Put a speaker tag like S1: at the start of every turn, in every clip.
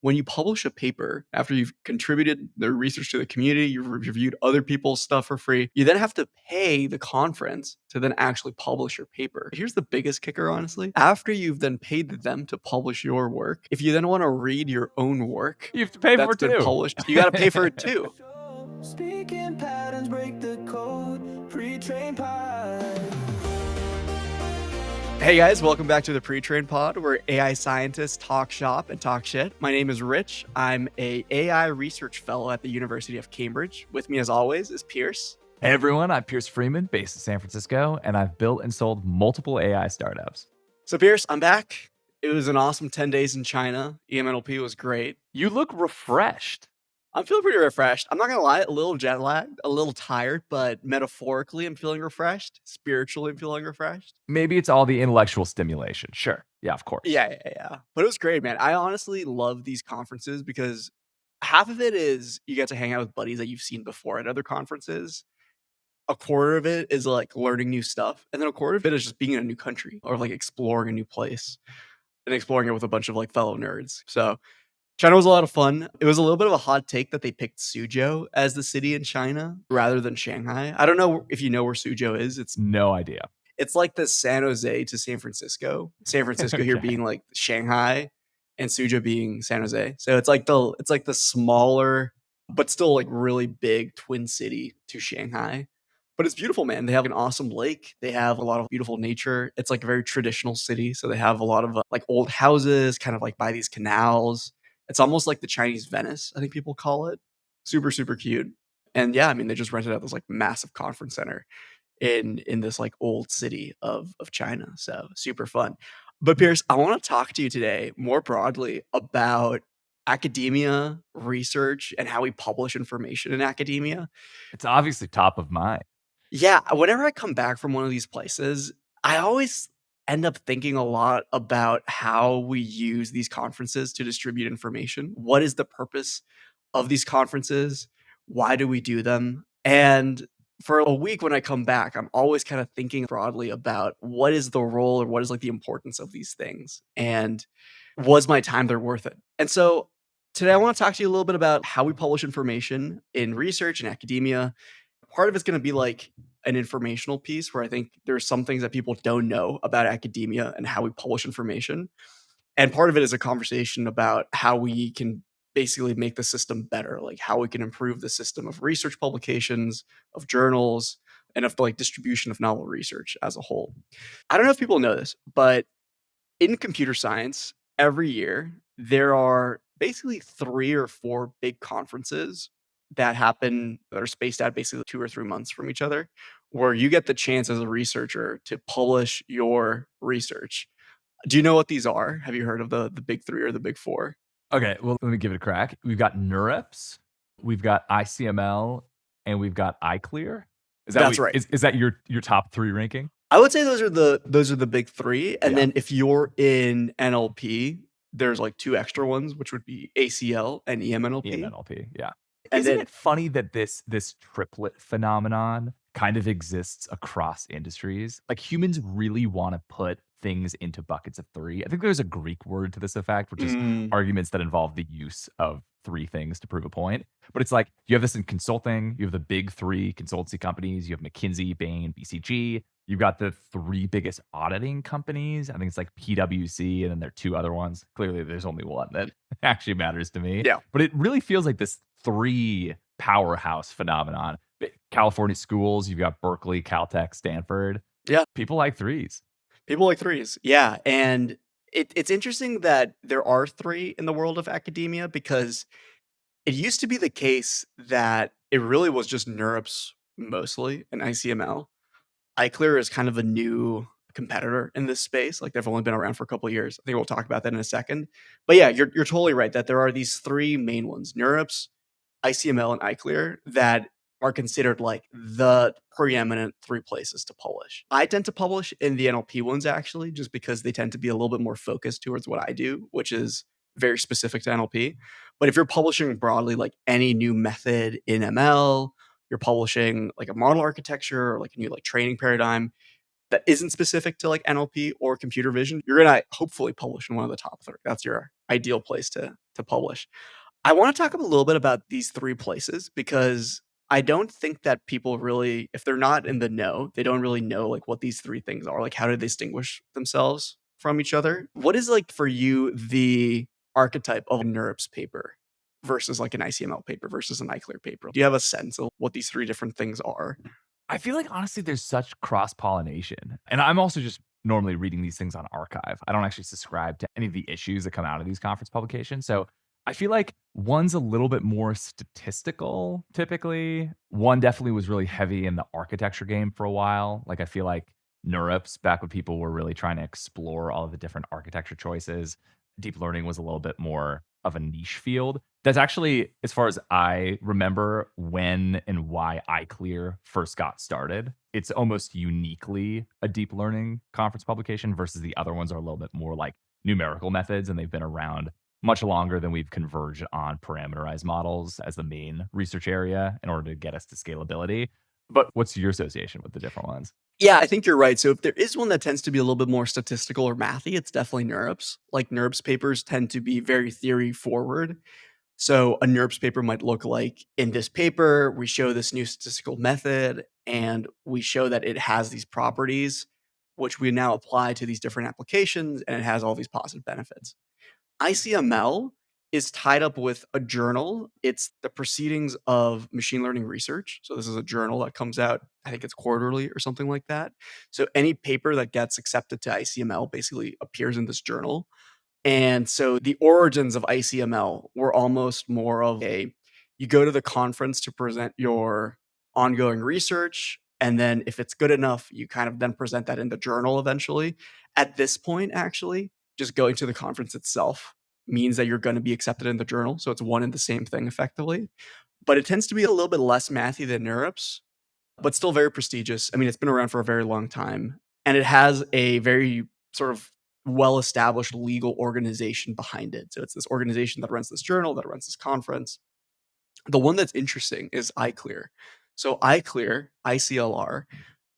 S1: when you publish a paper, after you've contributed the research to the community, you've reviewed other people's stuff for free, you then have to pay the conference to then actually publish your paper. Here's the biggest kicker, honestly. After you've then paid them to publish your work, if you then want to read your own work
S2: You have to pay for
S1: that's
S2: it
S1: been
S2: too.
S1: published, you got to pay for it too.
S3: Speaking patterns break the code, pre-trained pod.
S1: Hey guys, welcome back to the Pre-Trained Pod, where AI scientists talk shop and talk shit. My name is Rich. I'm a AI research fellow at the University of Cambridge. With me, as always, is Pierce.
S2: Hey everyone, I'm Pierce Freeman, based in San Francisco, and I've built and sold multiple AI startups.
S1: So Pierce, I'm back. It was an awesome 10 days in China. EMNLP was great.
S2: You look refreshed.
S1: I'm feeling pretty refreshed. I'm not going to lie, a little jet lagged, a little tired, but metaphorically, I'm feeling refreshed. Spiritually, I'm feeling refreshed.
S2: Maybe it's all the intellectual stimulation. Sure. Yeah, of course.
S1: Yeah. But it was great, man. I honestly love these conferences because half of it is you get to hang out with buddies that you've seen before at other conferences. A quarter of it is like learning new stuff. And then a quarter of it is just being in a new country or like exploring a new place and exploring it with a bunch of like fellow nerds. So China was a lot of fun. It was a little bit of a hot take that they picked Suzhou as the city in China rather than Shanghai. I don't know if you know where Suzhou is.
S2: No idea.
S1: It's like the San Jose to San Francisco. San Francisco here being like Shanghai and Suzhou being San Jose. So it's like the smaller but still like really big twin city to Shanghai. But it's beautiful, man. They have an awesome lake. They have a lot of beautiful nature. It's like a very traditional city. So they have a lot of like old houses kind of like by these canals. It's almost like the Chinese Venice, I think people call it. Super, super cute. And yeah, I mean, they just rented out this like massive conference center in this like old city of China. So super fun. But Pierce, I want to talk to you today more broadly about academia, research, and how we publish information in academia.
S2: It's obviously top of mind.
S1: Yeah, whenever I come back from one of these places, I always end up thinking a lot about how we use these conferences to distribute information. What is the purpose of these conferences? Why do we do them? And for a week when I come back, I'm always kind of thinking broadly about what is the role or what is like the importance of these things, and was my time there worth it? And so today I want to talk to you a little bit about how we publish information in research and academia. Part of it's going to be like an informational piece where I think there's some things that people don't know about academia and how we publish information. And part of it is a conversation about how we can basically make the system better, like how we can improve the system of research publications, of journals, and of the like distribution of novel research as a whole. I don't know if people know this, but in computer science, every year there are basically 3 or 4 big conferences that happen that are spaced out basically 2 or 3 months from each other, where you get the chance as a researcher to publish your research. Do you know what these are? Have you heard of the big 3 or the big 4?
S2: Okay, well, let me give it a crack. We've got NeurIPS, we've got ICML, and we've got ICLR.
S1: That's right.
S2: Is that your top 3 ranking?
S1: I would say those are the big 3. And
S2: Yeah.
S1: then if you're in NLP, there's like 2 extra ones, which would be ACL and EMNLP.
S2: EMNLP, yeah.
S1: And
S2: Isn't
S1: then
S2: it funny that this triplet phenomenon kind of exists across industries? Like humans really want to put things into buckets of 3. I think there's a Greek word to this effect, which is arguments that involve the use of 3 things to prove a point. But it's like you have this in consulting, you have the big 3 consultancy companies, you have McKinsey, Bain, BCG. You've got the 3 biggest auditing companies. I think it's like PwC, and then there are 2 other ones. Clearly, there's only one that actually matters to me.
S1: Yeah.
S2: But it really feels like this 3 powerhouse phenomenon. California schools, you've got Berkeley, Caltech, Stanford.
S1: Yeah.
S2: People like 3s.
S1: People like 3s. Yeah. And it's interesting that there are 3 in the world of academia, because it used to be the case that it really was just NeurIPS mostly and ICML. ICLR is kind of a new competitor in this space. Like they've only been around for a couple of years. I think we'll talk about that in a second. But yeah, you're totally right that there are these 3 main ones, NeurIPS, ICML, and ICLR, that are considered like the preeminent 3 places to publish. I tend to publish in the NLP ones actually, just because they tend to be a little bit more focused towards what I do, which is very specific to NLP. But if you're publishing broadly, like any new method in ML, you're publishing like a model architecture or like a new like training paradigm that isn't specific to like NLP or computer vision, you're gonna hopefully publish in one of the top 3. That's your ideal place to to publish. I wanna talk a little bit about these 3 places because I don't think that people really if they're not in the know, they don't really know, like, what these 3 things are, like, how do they distinguish themselves from each other? What is, like, for you, the archetype of a NeurIPS paper versus, like, an ICML paper versus an ICLR paper? Do you have a sense of what these 3 different things are?
S2: I feel like honestly there's such cross pollination. And I'm also just normally reading these things on archive. I don't actually subscribe to any of the issues that come out of these conference publications. So I feel like one's a little bit more statistical typically. One definitely was really heavy in the architecture game for a while. Like I feel like NeurIPS, back when people were really trying to explore all of the different architecture choices, deep learning was a little bit more of a niche field. That's actually, as far as I remember, when and why iClear first got started. It's almost uniquely a deep learning conference publication versus the other ones are a little bit more like numerical methods, and they've been around much longer than we've converged on parameterized models as the main research area in order to get us to scalability. But what's your association with the different ones?
S1: Yeah, I think you're right. So if there is one that tends to be a little bit more statistical or mathy, it's definitely NeurIPS. Like NeurIPS papers tend to be very theory forward. So a NeurIPS paper might look like in this paper, we show this new statistical method and we show that it has these properties, which we now apply to these different applications, and it has all these positive benefits. ICML is tied up with a journal. It's the proceedings of machine learning research. So this is a journal that comes out, I think it's quarterly or something like that. So any paper that gets accepted to ICML basically appears in this journal. And so the origins of ICML were almost more of a you go to the conference to present your ongoing research. And then if it's good enough, you kind of then present that in the journal eventually. At this point, actually, just going to the conference itself means that you're going to be accepted in the journal. So it's one and the same thing effectively. But it tends to be a little bit less mathy than NeurIPS, but still very prestigious. I mean, it's been around for a very long time, and it has a very sort of well-established legal organization behind it. So it's this organization that runs this journal, that runs this conference. The one that's interesting is iClear. So iClear, ICLR,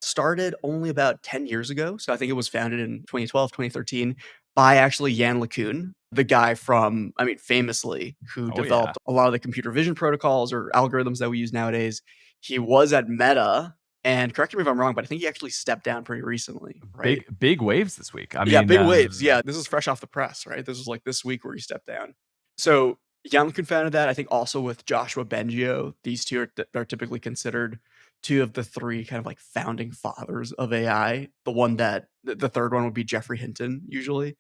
S1: started only about 10 years ago. So I think it was founded in 2012, 2013 by actually Jan LeCun, the guy from, I mean, famously, who
S2: Oh yeah.
S1: developed a lot of the computer vision protocols or algorithms that we use nowadays. He was at Meta, and correct me if I'm wrong, but I think he actually stepped down pretty recently, right?
S2: Big waves this week. I
S1: Yeah,
S2: mean,
S1: big waves. Yeah, this is fresh off the press, right? This was like this week where he stepped down. So Jan confounded that. I think also with Joshua Bengio, these two are typically considered two of the three kind of like founding fathers of AI. The one that the third one would be Jeffrey Hinton usually.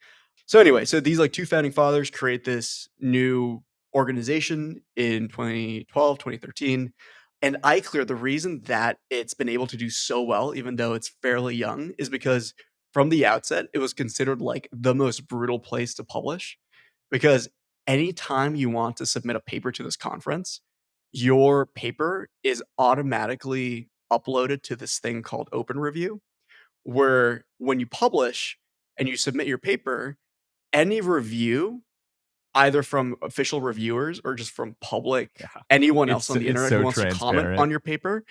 S1: So anyway, so these like two founding fathers create this new organization in 2012, 2013. And iClear, the reason that it's been able to do so well, even though it's fairly young, is because from the outset, it was considered like the most brutal place to publish. Because anytime you want to submit a paper to this conference, your paper is automatically uploaded to this thing called OpenReview, where when you publish and you submit your paper, any review, either from official reviewers or just from public,
S2: yeah.
S1: anyone else on the
S2: It's
S1: internet who
S2: so
S1: wants to comment
S2: transparent.
S1: on your paper,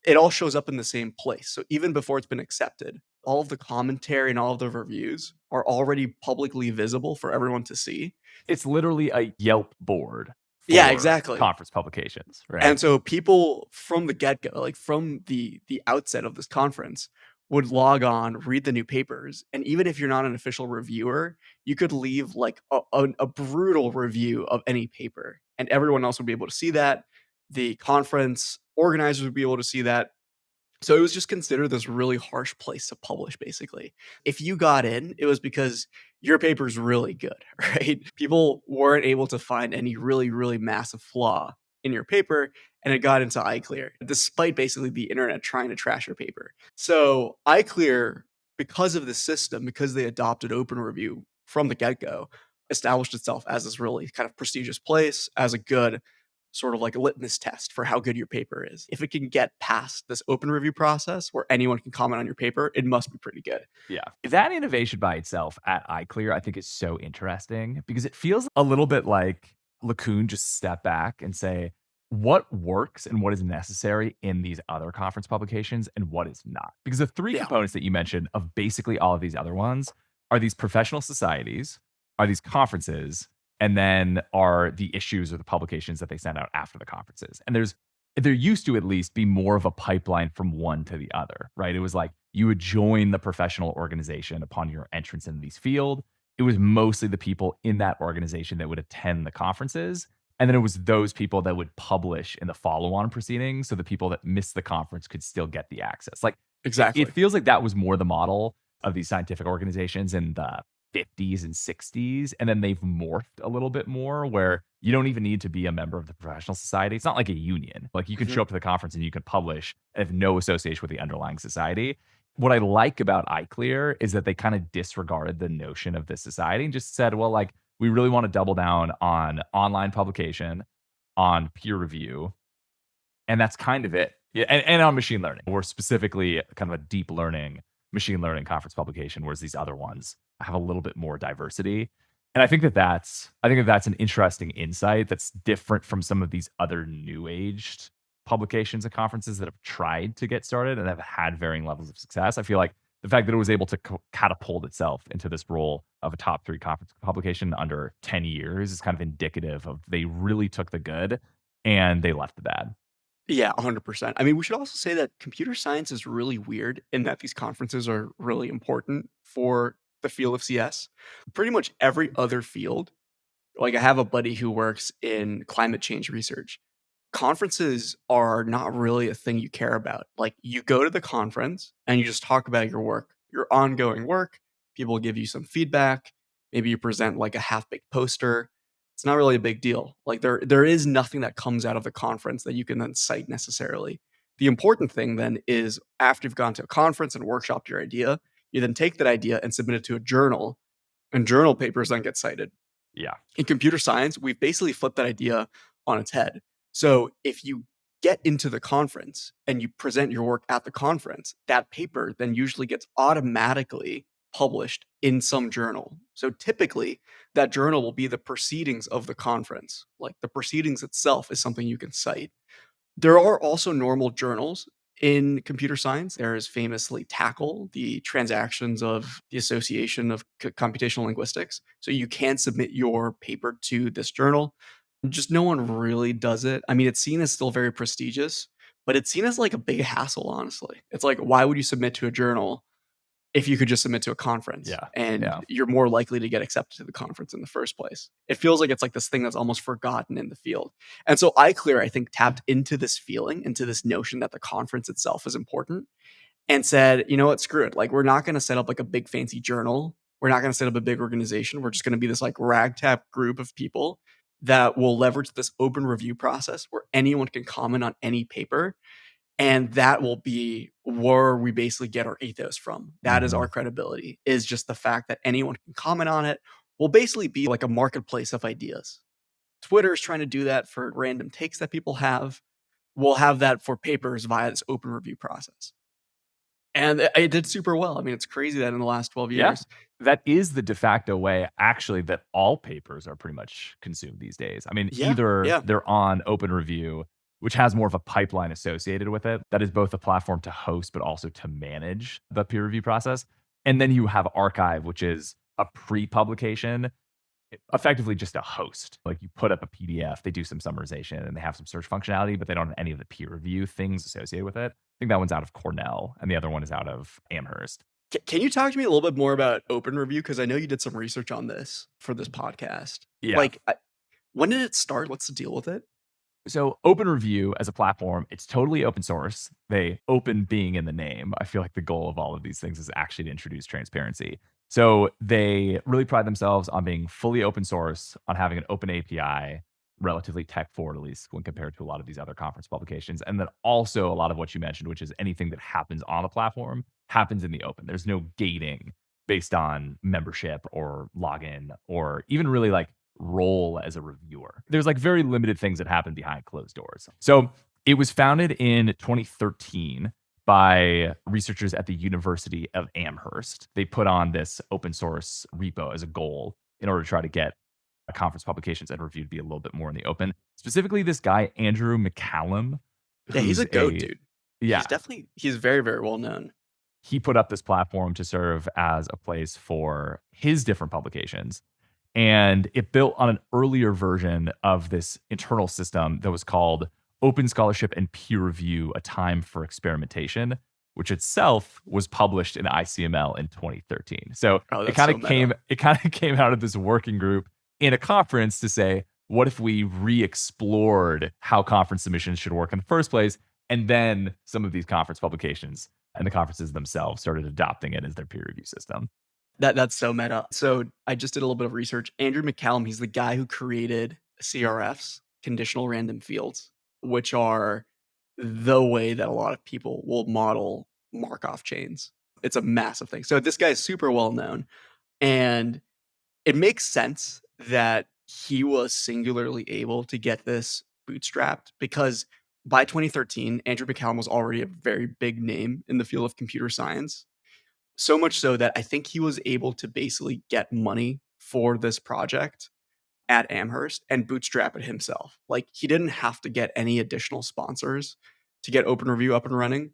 S1: it all shows up in the same place. So even before it's been accepted, all of the commentary and all of the reviews are already publicly visible for everyone to see.
S2: It's literally a Yelp board
S1: Yeah,
S2: for
S1: exactly.
S2: conference publications, right?
S1: And so people from the get-go, like from the outset of this conference, would log on, read the new papers, and even if you're not an official reviewer, you could leave like a brutal review of any paper, and everyone else would be able to see that. The conference organizers would be able to see that. So it was just considered this really harsh place to publish, basically. If you got in, it was because your paper's really good, right? People weren't able to find any really, really massive flaw in your paper, and it got into iClear, despite basically the internet trying to trash your paper. So iClear, because of the system, because they adopted OpenReview from the get-go, established itself as this really kind of prestigious place, as a good sort of like a litmus test for how good your paper is. If it can get past this open review process where anyone can comment on your paper, it must be pretty good.
S2: Yeah. That innovation by itself at iClear, I think is so interesting because it feels a little bit like LeCun just step back and say, what works and what is necessary in these other conference publications and what is not. Because the three
S1: Yeah.
S2: components that you mentioned of basically all of these other ones are these professional societies, are these conferences, and then are the issues or the publications that they send out after the conferences. And there used to at least be more of a pipeline from one to the other, right? It was like you would join the professional organization upon your entrance into these field. It was mostly the people in that organization that would attend the conferences. And then it was those people that would publish in the follow-on proceedings. So the people that missed the conference could still get the access. Like it
S1: Exactly.
S2: feels like that was more the model of these scientific organizations in the 50s and 60s. And then they've morphed a little bit more where you don't even need to be a member of the professional society. It's not like a union. Like you can
S1: Mhm.
S2: show up to the conference and you can publish and have no association with the underlying society. What I like about iClear is that they kind of disregarded the notion of this society and just said, well, like, we really want to double down on online publication, on peer review, and that's kind of it. Yeah, and on machine learning. We're specifically kind of a deep learning, machine learning conference publication, whereas these other ones have a little bit more diversity. And I think that's an interesting insight that's different from some of these other new aged publications and conferences that have tried to get started and have had varying levels of success. I feel like the fact that it was able to catapult itself into this role of a top 3 conference publication under 10 years is kind of indicative of they really took the good and they left the bad.
S1: Yeah, 100%. I mean, we should also say that computer science is really weird in that these conferences are really important for the field of CS. Pretty much every other field, like I have a buddy who works in climate change research. Conferences are not really a thing you care about. Like you go to the conference and you just talk about your work, your ongoing work. People give you some feedback. Maybe you present like a half-baked poster. It's not really a big deal. Like there is nothing that comes out of the conference that you can then cite necessarily. The important thing then is after you've gone to a conference and workshopped your idea, you then take that idea and submit it to a journal, and journal papers then get cited.
S2: Yeah.
S1: In computer science, we've basically flipped that idea on its head. So if you get into the conference and you present your work at the conference, that paper then usually gets automatically published in some journal. So typically, that journal will be the proceedings of the conference. Like the proceedings itself is something you can cite. There are also normal journals in computer science. There is famously TACL, the Transactions of the Association of Computational Linguistics. So you can submit your paper to this journal. Just no one really does it. I mean, it's seen as still very prestigious, but it's seen as like a big hassle, honestly. It's like, why would you submit to a journal if you could just submit to a conference
S2: Yeah.
S1: and
S2: Yeah.
S1: you're more likely to get accepted to the conference in the first place? It feels like it's like this thing that's almost forgotten in the field. And so iClear, I think, tapped into this feeling, into this notion that the conference itself is important and said, you know what, screw it. Like, we're not going to set up like a big fancy journal. We're not going to set up a big organization. We're just going to be this like ragtag group of people that will leverage this open review process where anyone can comment on any paper, and that will be where we basically get our ethos from. That is our
S2: Mhm.
S1: credibility, is just the fact that anyone can comment on it. Will basically be like a marketplace of ideas. Twitter is trying to do that for random takes that people have. We'll have that for papers via this open review process. And it did super well. I mean, it's crazy that in the last 12
S2: Yeah.
S1: years.
S2: That is the de facto way, actually, that all papers are pretty much consumed these days. I mean,
S1: Yeah,
S2: either
S1: yeah.
S2: they're on Open Review, which has more of a pipeline associated with it, that is both a platform to host, but also to manage the peer review process. And then you have Archive, which is a pre publication, effectively just a host. Like you put up a PDF, they do some summarization, and they have some search functionality, but they don't have any of the peer review things associated with it. I think that one's out of Cornell, and the other one is out of Amherst.
S1: Can you talk to me a little bit more about open review? Because I know you did some research on this for this podcast.
S2: Yeah.
S1: Like, when did it start? What's the deal with it?
S2: So Open Review as a platform, it's totally open source. They open being in the name. I feel like the goal of all of these things is actually to introduce transparency. So they really pride themselves on being fully open source, on having an open API, relatively tech forward, at least when compared to a lot of these other conference publications. And then also a lot of what you mentioned, which is anything that happens on the platform happens in the open. There's no gating based on membership or login or even really like role as a reviewer. There's like very limited things that happen behind closed doors. So it was founded in 2013 by researchers at the University of Amherst. They put on this open source repo as a goal in order to try to get conference publications and review to be a little bit more in the open. Specifically, this guy, Andrew McCallum,
S1: Yeah, he's
S2: who's
S1: a goat, dude.
S2: yeah,
S1: He's very, very well known.
S2: he put up this platform to serve as a place for his different publications. And it built on an earlier version of this internal system that was called Open Scholarship and Peer Review: A Time for Experimentation, which itself was published in ICML in 2013. So
S1: Oh,
S2: it
S1: that's
S2: kind
S1: so
S2: of came
S1: meta.
S2: it kind of came out of this working group in a conference to say, what if we re-explored how conference submissions should work in the first place? And then some of these conference publications and the conferences themselves started adopting it as their peer review system.
S1: That's so meta. So I just did a little bit of research. Andrew McCallum, he's the guy who created CRFs, conditional random fields, which are the way that a lot of people will model Markov chains. It's a massive thing. So this guy is super well known, and it makes sense that he was singularly able to get this bootstrapped because by 2013, Andrew McCallum was already a very big name in the field of computer science. So much so that I think he was able to basically get money for this project at Amherst and bootstrap it himself. Like, he didn't have to get any additional sponsors to get OpenReview up and running.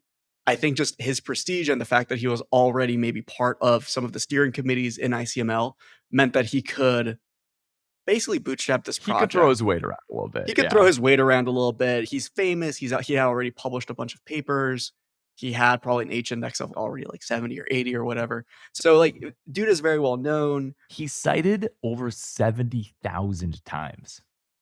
S1: I think just his prestige and the fact that he was already maybe part of some of the steering committees in ICML meant that he could basically bootstrap this
S2: He could throw
S1: project.
S2: his weight around a little bit.
S1: He could throw
S2: Yeah.
S1: his weight around a little bit. He's famous. He had already published a bunch of papers. He had probably an H index of already like 70 or 80 or whatever. So like dude is very well known.
S2: He's cited over 70,000 times.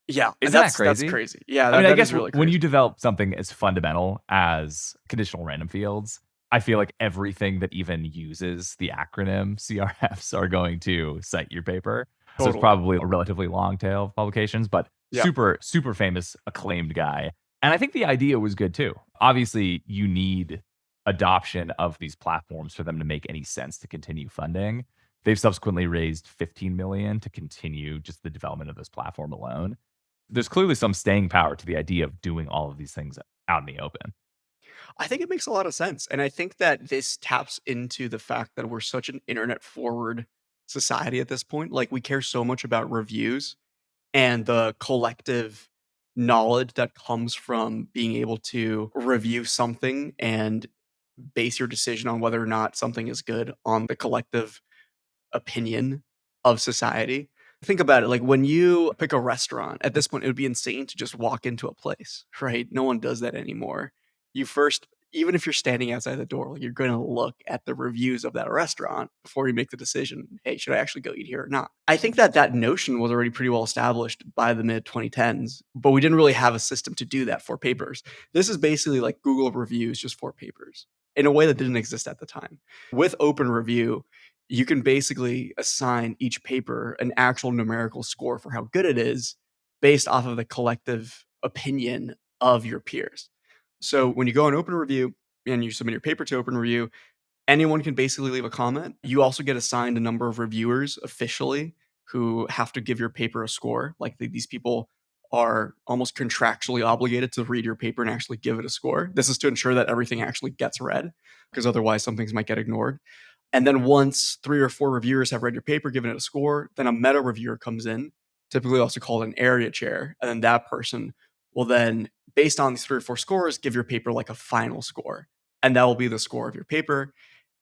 S1: Yeah, and
S2: Isn't that
S1: that's
S2: crazy?
S1: crazy. Yeah,
S2: I mean, I
S1: that
S2: guess
S1: is really
S2: when you
S1: crazy.
S2: develop something as fundamental as conditional random fields, I feel like everything that even uses the acronym CRFs are going to cite your paper. So it's
S1: Totally.
S2: probably a relatively long tail of publications, but
S1: Yeah.
S2: super, super famous, acclaimed guy. And I think the idea was good too. Obviously, you need adoption of these platforms for them to make any sense to continue funding. They've subsequently raised 15 million to continue just the development of this platform alone. There's clearly some staying power to the idea of doing all of these things out in the open.
S1: I think it makes a lot of sense. And I think that this taps into the fact that we're such an internet forward society at this point. Like we care so much about reviews and the collective knowledge that comes from being able to review something and base your decision on whether or not something is good on the collective opinion of society. Think about it, like, when you pick a restaurant, at this point, it would be insane to just walk into a place, right? No one does that anymore. You first even if you're standing outside the door, like, you're gonna look at the reviews of that restaurant before you make the decision, "Hey, should I actually go eat here or not?" I think that that notion was already pretty well established by the mid-2010s, but we didn't really have a system to do that for papers. This is basically like Google reviews just for papers, in a way that didn't exist at the time. With Open Review, you can basically assign each paper an actual numerical score for how good it is based off of the collective opinion of your peers. So when you go on Open Review and you submit your paper to Open Review, anyone can basically leave a comment. You also get assigned a number of reviewers officially who have to give your paper a score. Like these people are almost contractually obligated to read your paper and actually give it a score. This is to ensure that everything actually gets read, because otherwise some things might get ignored. And then once 3 or 4 reviewers have read your paper, given it a score, then a meta reviewer comes in, typically also called an area chair, and then that person will then, based on these 3 or 4 scores, give your paper like a final score, and that will be the score of your paper.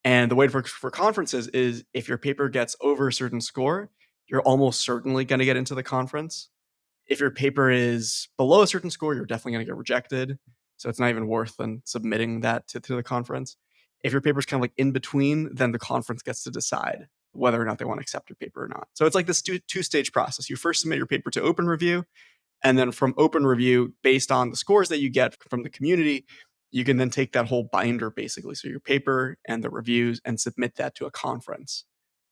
S1: And the way it works for conferences is if your paper gets over a certain score, you're almost certainly going to get into the conference. If your paper is below a certain score, you're definitely going to get rejected. So it's not even worth then submitting that to the conference. If your paper is kind of like in between, then the conference gets to decide whether or not they want to accept your paper or not. So it's like this two-stage process. You first submit your paper to Open Review, and then from Open Review, based on the scores that you get from the community, you can then take that whole binder basically, so your paper and the reviews, and submit that to a conference.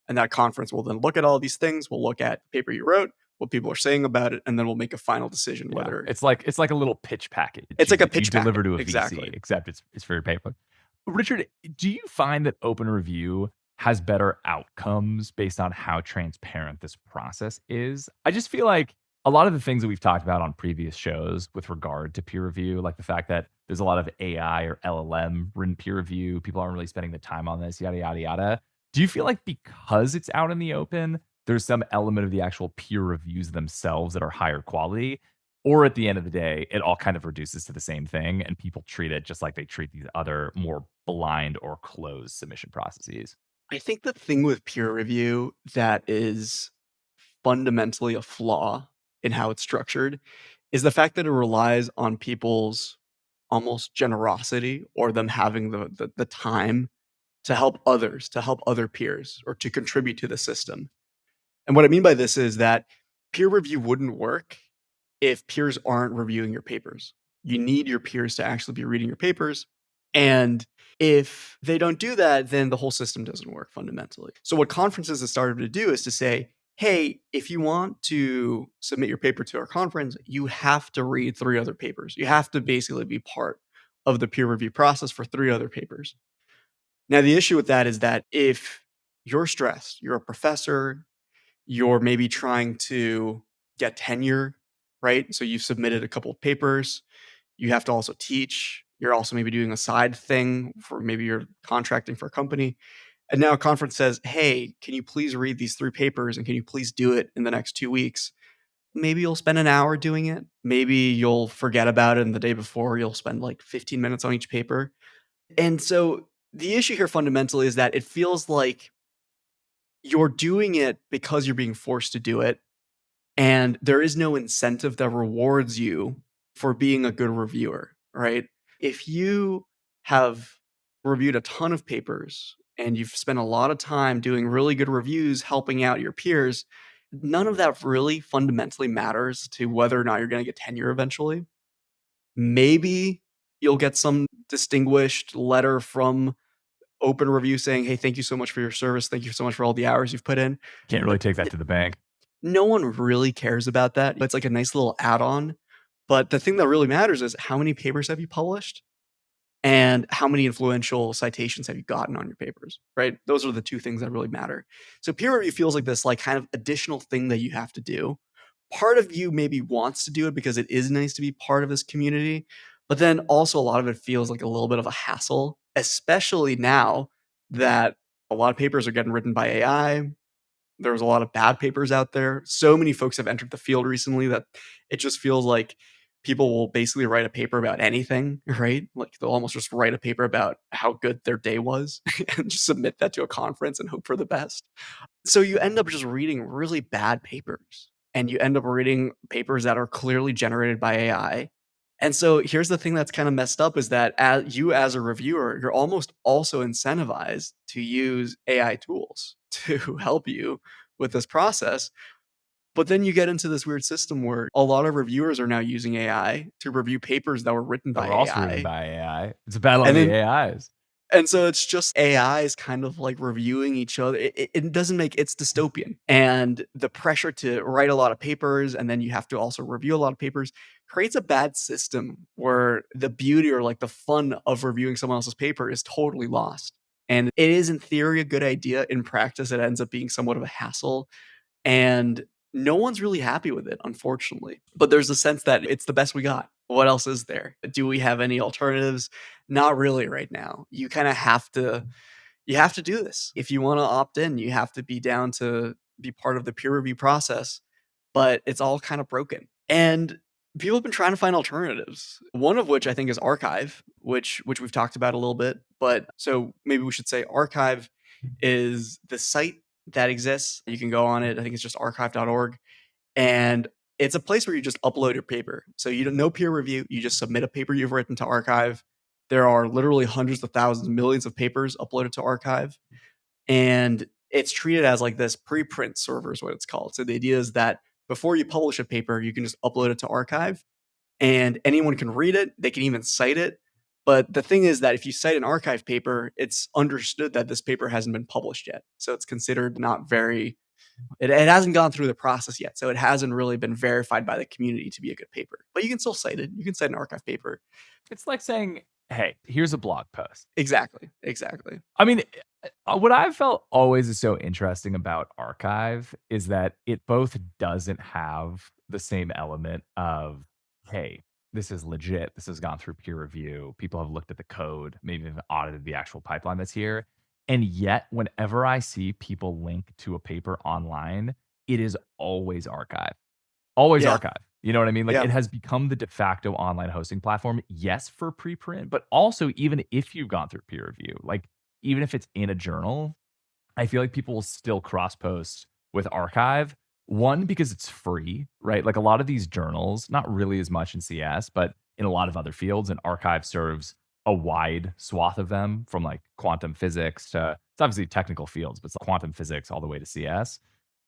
S1: And that conference will then look at all these things. We'll look at the paper you wrote, what people are saying about it, and then we'll make a final decision
S2: Yeah.
S1: whether
S2: It's like a little pitch package
S1: it's like a
S2: you
S1: pitch
S2: deliver
S1: packet.
S2: to a VC,
S1: Exactly.
S2: except it's for your paper. Richard, do you find that Open Review has better outcomes based on how transparent this process is? I just feel like a lot of the things that we've talked about on previous shows with regard to peer review, like the fact that there's a lot of AI or LLM written peer review, people aren't really spending the time on this, yada, yada, yada. Do you feel like because it's out in the open, there's some element of the actual peer reviews themselves that are higher quality? Or at the end of the day, it all kind of reduces to the same thing and people treat it just like they treat these other more blind or closed submission processes?
S1: I think the thing with peer review that is fundamentally a flaw in how it's structured is the fact that it relies on people's almost generosity or them having the time to help others, to help other peers, or to contribute to the system. And what I mean by this is that peer review wouldn't work if peers aren't reviewing your papers. You need your peers to actually be reading your papers. And if they don't do that, then the whole system doesn't work fundamentally. So, what conferences have started to do is to say, hey, if you want to submit your paper to our conference, you have to read 3 other papers. You have to basically be part of the peer review process for 3 other papers. Now, the issue with that is that if you're stressed, you're a professor, you're maybe trying to get tenure, right? So you've submitted a couple of papers. You have to also teach. You're also maybe doing a side thing for maybe you're contracting for a company. And now a conference says, hey, can you please read these 3 papers and can you please do it in the next 2 weeks? Maybe you'll spend an hour doing it. Maybe you'll forget about it and the day before you'll spend like 15 minutes on each paper. And so the issue here fundamentally is that it feels like you're doing it because you're being forced to do it. And there is no incentive that rewards you for being a good reviewer, right? If you have reviewed a ton of papers and you've spent a lot of time doing really good reviews, helping out your peers, none of that really fundamentally matters to whether or not you're going to get tenure eventually. Maybe you'll get some distinguished letter from Open Review saying, "Hey, thank you so much for your service. Thank you so much for all the hours you've put in."
S2: Can't really
S1: But
S2: take that to the bank.
S1: no one really cares about that. It's like a nice little add-on. But the thing that really matters is how many papers have you published and how many influential citations have you gotten on your papers, right? Those are the 2 things that really matter. So peer review feels like this like kind of additional thing that you have to do. Part of you maybe wants to do it because it is nice to be part of this community, but then also a lot of it feels like a little bit of a hassle, especially now that a lot of papers are getting written by AI. There's a lot of bad papers out there. So many folks have entered the field recently that it just feels like people will basically write a paper about anything, right? Like they'll almost just write a paper about how good their day was and just submit that to a conference and hope for the best. So you end up just reading really bad papers and you end up reading papers that are clearly generated by AI. And so here's the thing that's kind of messed up is that as a reviewer, you're almost also incentivized to use AI tools to help you with this process. But then you get into this weird system where a lot of reviewers are now using AI to review papers that were written
S2: That
S1: by
S2: were also written
S1: AI.
S2: by AI. It's a battle of
S1: And
S2: the
S1: then
S2: AIs.
S1: and so it's just AIs kind of like reviewing each other. It doesn't make it's dystopian. And the pressure to write a lot of papers and then you have to also review a lot of papers creates a bad system where the beauty or like the fun of reviewing someone else's paper is totally lost. And it is in theory a good idea. In practice, it ends up being somewhat of a hassle. And no one's really happy with it, unfortunately. But there's a sense that it's the best we got. What else is there? Do we have any alternatives? Not really right now. You kind of have to do this. If you want to opt in, you have to be down to be part of the peer review process, but it's all kind of broken. And people have been trying to find alternatives. One of which I think is Archive, which we've talked about a little bit, but so maybe we should say Archive is the site that exists. You can go on it. I think it's just archive.org. And it's a place where you just upload your paper. So you don't no peer review. You just submit a paper you've written to Archive. There are literally hundreds of thousands, millions of papers uploaded to Archive. And it's treated as like this preprint server is what it's called. So the idea is that before you publish a paper, you can just upload it to Archive and anyone can read it. They can even cite it. But the thing is that if you cite an Archive paper, it's understood that this paper hasn't been published yet. So it's considered not very it hasn't gone through the process yet, so it hasn't really been verified by the community to be a good paper. But you can still cite it. You can cite an Archive paper.
S2: It's like saying, hey, here's a blog post.
S1: Exactly, exactly.
S2: I mean, what I've felt always is so interesting about Archive is that it both doesn't have the same element of, hey, this is legit. This has gone through peer review. People have looked at the code, maybe have audited the actual pipeline that's here. And yet, whenever I see people link to a paper online, it is always Archive. Always
S1: Yeah,
S2: Archive. You know what I mean? Like,
S1: yeah,
S2: it has become the de facto online hosting platform, yes, for preprint, but also even if you've gone through peer review, like, even if it's in a journal, I feel like people will still cross post with Archive One, because it's free, right? Like a lot of these journals, not really as much in CS, but in a lot of other fields, and archive serves a wide swath of them from like quantum physics to it's obviously technical fields, but it's quantum physics all the way to CS.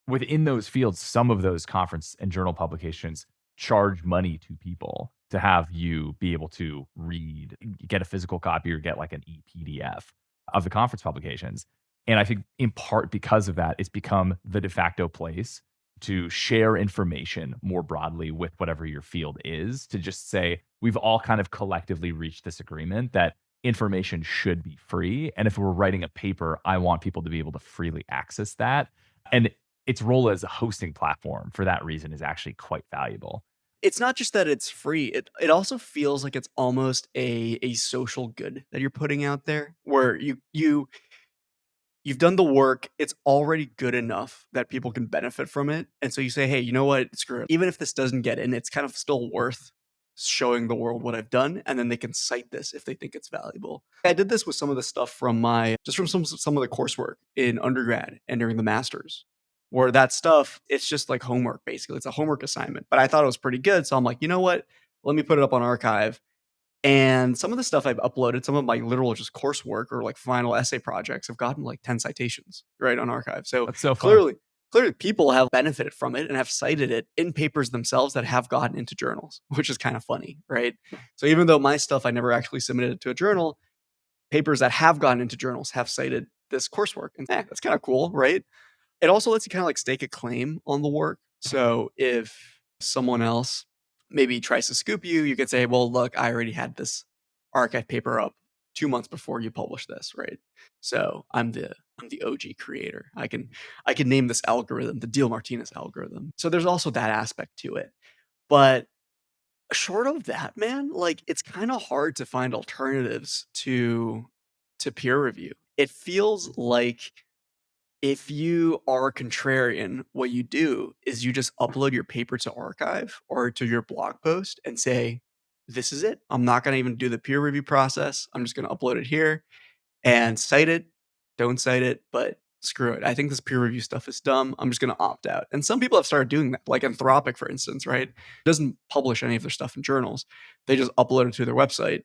S2: Within those fields, some of those conference and journal publications charge money to people to have you be able to read, get a physical copy or get like an ePDF of the conference publications. And I think in part because of that, it's become the de facto place to share information more broadly with whatever your field is, to just say, we've all kind of collectively reached this agreement that information should be free. And if we're writing a paper, I want people to be able to freely access that. And its role as a hosting platform for that reason is actually quite valuable.
S1: It's not just that it's free, it also feels like it's almost a social good that you're putting out there, where you've done the work, it's already good enough that people can benefit from it, and so you say, "Hey, you know what? Screw it. Even if this doesn't get in, it's kind of still worth showing the world what I've done," and then they can cite this if they think it's valuable. I did this with some of the stuff from my just from some of the coursework in undergrad and during the masters, where that stuff, it's just like homework, basically. It's a homework assignment, but I thought it was pretty good, so I'm like, "You know what? Let me put it up on archive." And some of the stuff I've uploaded, some of my literal just coursework or like final essay projects have gotten like 10 citations, right, on archive. So
S2: That's so fun.
S1: clearly people have benefited from it and have cited it in papers themselves that have gotten into journals, which is kind of funny, right? So even though my stuff I never actually submitted to a journal, papers that have gotten into journals have cited this coursework. And that's kind of cool, right? It also lets you kind of like stake a claim on the work. So if someone else maybe tries to scoop you, you could say, well, look, I already had this archive paper up 2 months before you published this, right? So I'm the OG creator. I can name this algorithm the Deal Martinez algorithm. So there's also that aspect to it. But short of that, man, like it's kind of hard to find alternatives to peer review. It feels like if you are a contrarian, what you do is you just upload your paper to archive or to your blog post and say, this is it. I'm not going to even do the peer review process. I'm just going to upload it here and cite it. Don't cite it, but screw it. I think this peer review stuff is dumb. I'm just going to opt out. And some people have started doing that, like Anthropic, for instance, right? Doesn't publish any of their stuff in journals. They just upload it to their website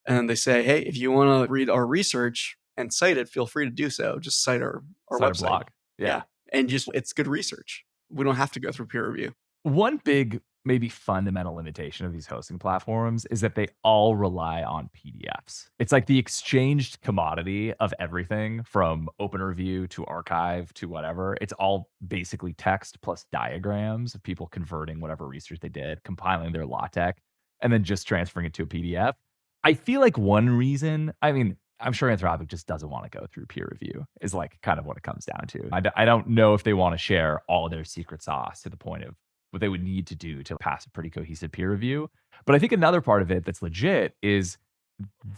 S1: and they say, hey, if you want to read our research and cite it, feel free to do so. Just cite our
S2: Cite a
S1: website.
S2: blog. Yeah.
S1: And just it's good research. We don't have to go through peer review.
S2: One big, maybe fundamental limitation of these hosting platforms is that they all rely on PDFs. It's like the exchanged commodity of everything from OpenReview to archive to whatever. It's all basically text plus diagrams of people converting whatever research they did, compiling their LaTeX, and then just transferring it to a PDF. I feel like one reason, I mean, I'm sure Anthropic just doesn't want to go through peer review is like kind of what it comes down to. I don't know if they want to share all their secret sauce to the point of what they would need to do to pass a pretty cohesive peer review. But I think another part of it that's legit is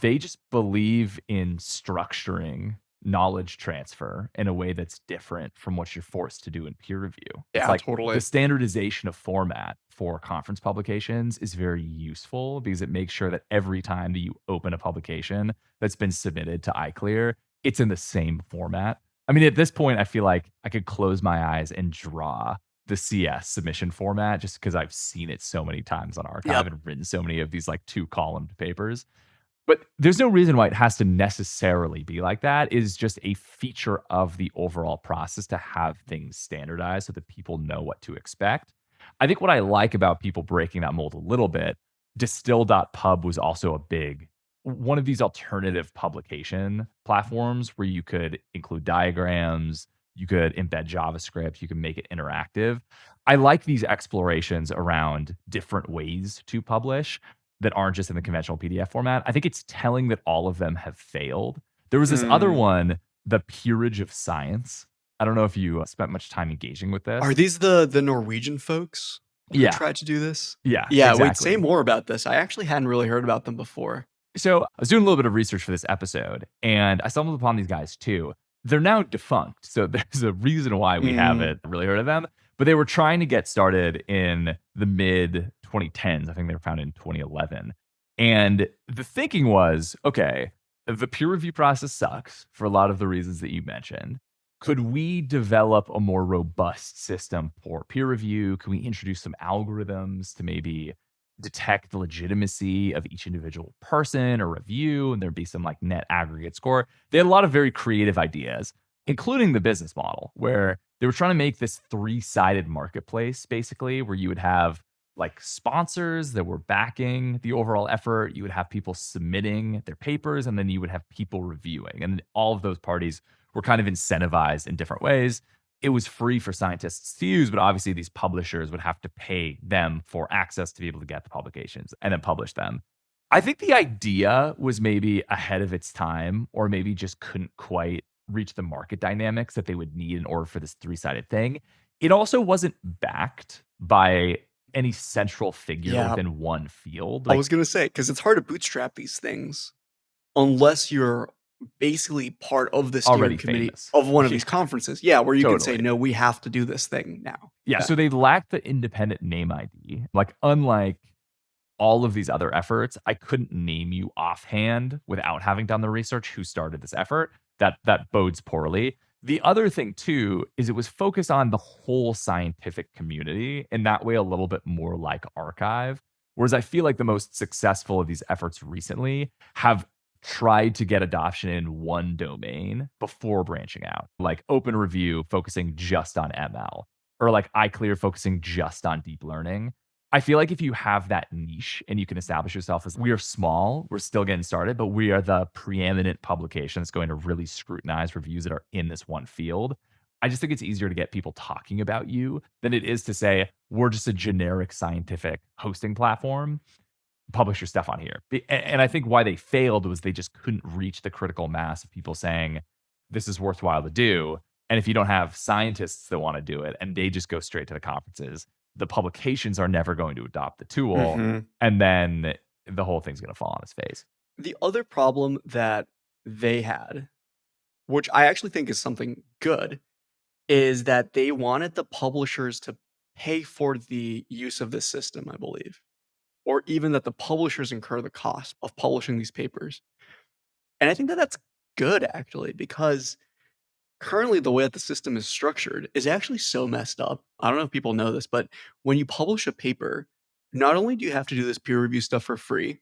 S2: they just believe in structuring knowledge transfer in a way that's different from what you're forced to do in peer review. It's
S1: Yeah,
S2: like
S1: totally.
S2: the standardization of format for conference publications is very useful because it makes sure that every time that you open a publication that's been submitted to iClear, it's in the same format. I mean, at this point, I feel like I could close my eyes and draw the CS submission format just because I've seen it so many times on archive and written so many of these like 2-column papers. But there's no reason why it has to necessarily be like that. It is just a feature of the overall process to have things standardized so that people know what to expect. I think what I like about people breaking that mold a little bit, distill.pub was also a big one of these alternative publication platforms where you could include diagrams, you could embed JavaScript, you can make it interactive. I like these explorations around different ways to publish that aren't just in the conventional PDF format. I think it's telling that all of them have failed. There was this other one, the Peerage of Science. I don't know if you spent much time engaging with this.
S1: Are these the Norwegian folks who
S2: Yeah.
S1: tried to do this?
S2: Yeah.
S1: Yeah, wait,
S2: exactly.
S1: say more about this. I actually hadn't really heard about them before.
S2: So I was doing a little bit of research for this episode, and I stumbled upon these guys too. They're now defunct, so there's a reason why we haven't really heard of them. But they were trying to get started in the mid 2010s. I think they were founded in 2011. And the thinking was, okay, the peer review process sucks for a lot of the reasons that you mentioned. could we develop a more robust system for peer review? Can we introduce some algorithms to maybe detect the legitimacy of each individual person or review? And there'd be some like net aggregate score. They had a lot of very creative ideas, including the business model, where they were trying to make this three-sided marketplace, basically, where you would have like sponsors that were backing the overall effort. You would have people submitting their papers, and then you would have people reviewing. And all of those parties were kind of incentivized in different ways. It was free for scientists to use, but obviously these publishers would have to pay them for access to be able to get the publications and then publish them. I think the idea was maybe ahead of its time, or maybe just couldn't quite reach the market dynamics that they would need in order for this three-sided thing. It also wasn't backed by any central figure
S1: Yeah.
S2: within one field.
S1: I was going to say, because it's hard to bootstrap these things unless you're basically part of the steering
S2: Already
S1: committee
S2: famous.
S1: of one of
S2: Yeah.
S1: these conferences. Yeah, where you can say,
S2: Totally.
S1: no, we have to do this thing now.
S2: Yeah, so they lacked the independent name ID. Like, unlike all of these other efforts, I couldn't name you offhand without having done the research who started this effort. That bodes poorly. The other thing too is it was focused on the whole scientific community, in that way a little bit more like Archive. Whereas I feel like the most successful of these efforts recently have tried to get adoption in one domain before branching out, like OpenReview focusing just on ML, or like iClear focusing just on deep learning. I feel like if you have that niche and you can establish yourself as, we are small, we're still getting started, but we are the preeminent publication that's going to really scrutinize reviews that are in this one field. I just think it's easier to get people talking about you than it is to say, we're just a generic scientific hosting platform. Publish your stuff on here. And I think why they failed was they just couldn't reach the critical mass of people saying, this is worthwhile to do. And if you don't have scientists that want to do it and they just go straight to the conferences, the publications are never going to adopt the tool.
S1: Mhm.
S2: And then the whole thing's going to fall on its face.
S1: The other problem that they had, which I actually think is something good, is that they wanted the publishers to pay for the use of this system, I believe, or even that the publishers incur the cost of publishing these papers. And I think that that's good, actually, because currently the way that the system is structured is actually so messed up. I don't know if people know this, but when you publish a paper, not only do you have to do this peer review stuff for free,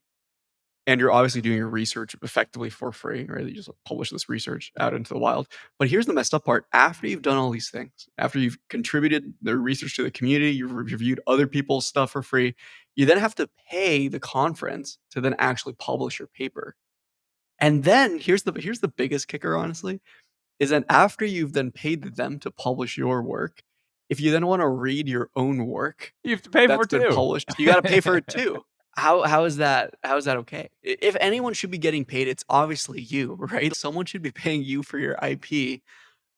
S1: and you're obviously doing your research effectively for free, right? You just publish this research out into the wild. But here's the messed up part. After you've done all these things, after you've contributed the research to the community, you've reviewed other people's stuff for free, you then have to pay the conference to then actually publish your paper. And then here's the biggest kicker, honestly, is that after you've then paid them to publish your work, if you then want to read your own work
S2: You have to pay for
S1: that's
S2: it
S1: been
S2: too.
S1: published, you got to pay for it too. How is that okay? If anyone should be getting paid, it's obviously you, right? Someone should be paying you for your IP.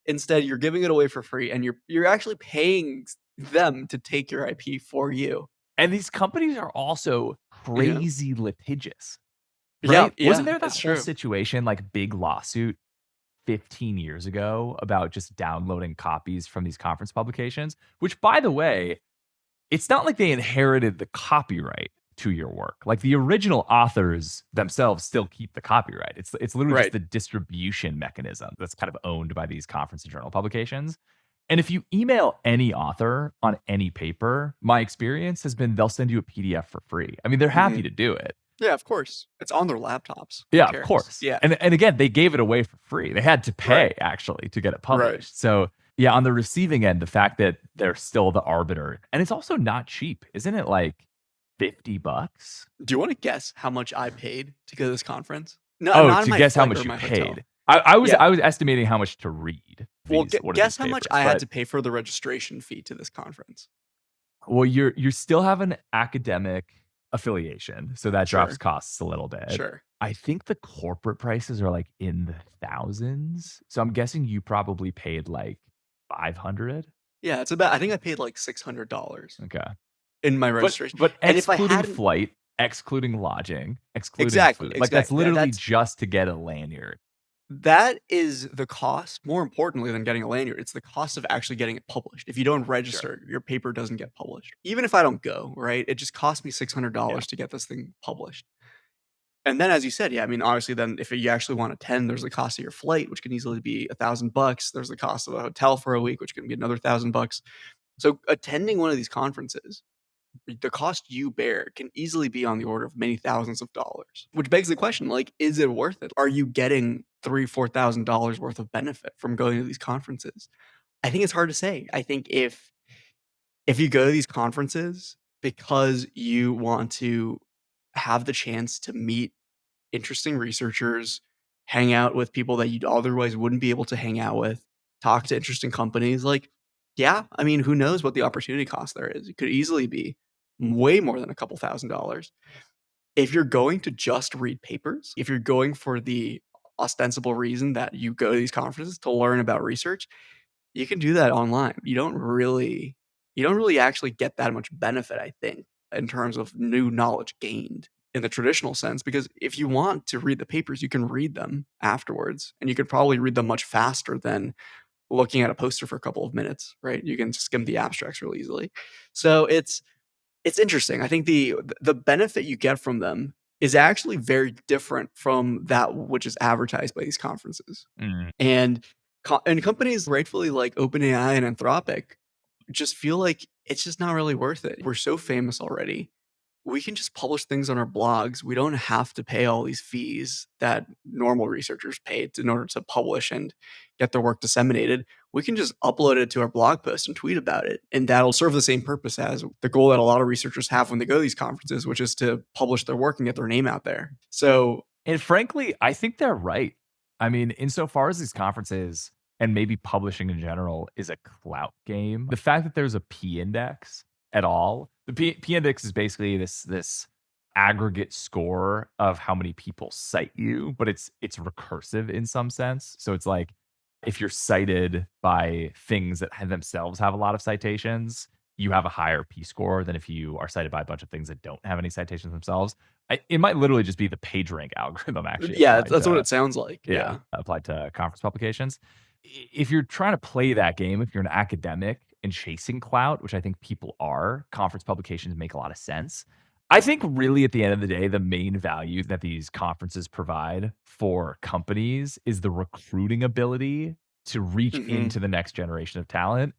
S1: Instead, you're giving it away for free, and you're actually paying them to take your IP for you.
S2: And these companies are also crazy litigious,
S1: Yeah,
S2: right? Wasn't there that
S1: that's
S2: whole
S1: true.
S2: situation, like big lawsuit 15 years ago about just downloading copies from these conference publications? Which, by the way, it's not like they inherited the copyright to your work. Like, the original authors themselves still keep the copyright. It's literally
S1: Right.
S2: just the distribution mechanism that's kind of owned by these conference and journal publications. And if you email any author on any paper, my experience has been they'll send you a PDF for free. I mean, they're happy to do it.
S1: Yeah, of course. It's on their laptops. Who
S2: Yeah, of
S1: cares?
S2: course.
S1: Yeah.
S2: And again, they gave it away for free. They had to pay
S1: Right.
S2: actually to get it published.
S1: Right.
S2: So yeah, on the receiving end, the fact that they're still the arbiter, and it's also not cheap, isn't it? Like $50?
S1: Do you want to guess how much I paid to go to this conference? No,
S2: Oh,
S1: not in
S2: to
S1: my
S2: guess how
S1: flight
S2: much
S1: or
S2: you
S1: my hotel.
S2: paid. I was
S1: Yeah.
S2: estimating how much to read.
S1: Well,
S2: What are
S1: guess
S2: these
S1: how much
S2: papers?
S1: I had
S2: But-
S1: to pay for the registration fee to this conference.
S2: Well, you still have an academic affiliation, so that drops
S1: Sure.
S2: costs a little bit.
S1: Sure.
S2: I think the corporate prices are like in the thousands. So I'm guessing you probably paid like 500.
S1: Yeah, it's about. I think I paid like $600
S2: Okay.
S1: in my registration.
S2: But
S1: And if I
S2: excluding
S1: hadn't-
S2: flight, excluding lodging, excluding
S1: Exactly,
S2: food. Like, that's
S1: exactly.
S2: literally
S1: That's-
S2: just to get a lanyard.
S1: That is the cost, more importantly than getting a lanyard. It's the cost of actually getting it published. If you don't register, your paper doesn't get published. Even if I don't go, right? It just cost me $600 to get this thing published. And then, as you said, yeah, I mean, obviously, then if you actually want to attend, there's the cost of your flight, which can easily be $1,000. There's the cost of a hotel for a week, which can be another $1,000. So attending one of these conferences, the cost you bear can easily be on the order of many thousands of dollars, which begs the question, like, is it worth it? Are you getting $3,000, $4,000 worth of benefit from going to these conferences? I think it's hard to say. I think if you go to these conferences because you want to have the chance to meet interesting researchers, hang out with people that you otherwise wouldn't be able to hang out with, talk to interesting companies, like, yeah, I mean, who knows what the opportunity cost there is? It could easily be way more than a couple $1,000s. If you're going to just read papers, if you're going for the ostensible reason that you go to these conferences to learn about research, you can do that online. You don't really actually get that much benefit, I think, in terms of new knowledge gained in the traditional sense, because if you want to read the papers, you can read them afterwards, and you could probably read them much faster than looking at a poster for a couple of minutes, right? You can skim the abstracts really easily. So it's interesting. I think the benefit you get from them is actually very different from that which is advertised by these conferences.
S2: Mm.
S1: And companies rightfully like OpenAI and Anthropic just feel like it's just not really worth it. We're so famous already. We can just publish things on our blogs. We don't have to pay all these fees that normal researchers pay in order to publish and get their work disseminated. We can just upload it to our blog post and tweet about it. And that'll serve the same purpose as the goal that a lot of researchers have when they go to these conferences, which is to publish their work and get their name out there. So,
S2: And frankly, I think they're right. I mean, insofar as these conferences and maybe publishing in general is a clout game, the fact that there's a P index at all, the P index is basically this aggregate score of how many people cite you, but it's recursive in some sense. So it's like if you're cited by things that themselves have a lot of citations, you have a higher P score than if you are cited by a bunch of things that don't have any citations themselves. It might literally just be the PageRank algorithm actually
S1: yeah,
S2: applied
S1: that's what
S2: to
S1: it sounds like.
S2: yeah,
S1: Yeah.
S2: applied to conference publications. If you're trying to play that game, if you're an academic and chasing clout, which I think people are, conference publications make a lot of sense. I think really at the end of the day, the main value that these conferences provide for companies is the recruiting ability to reach
S1: Mhm.
S2: into the next generation of talent.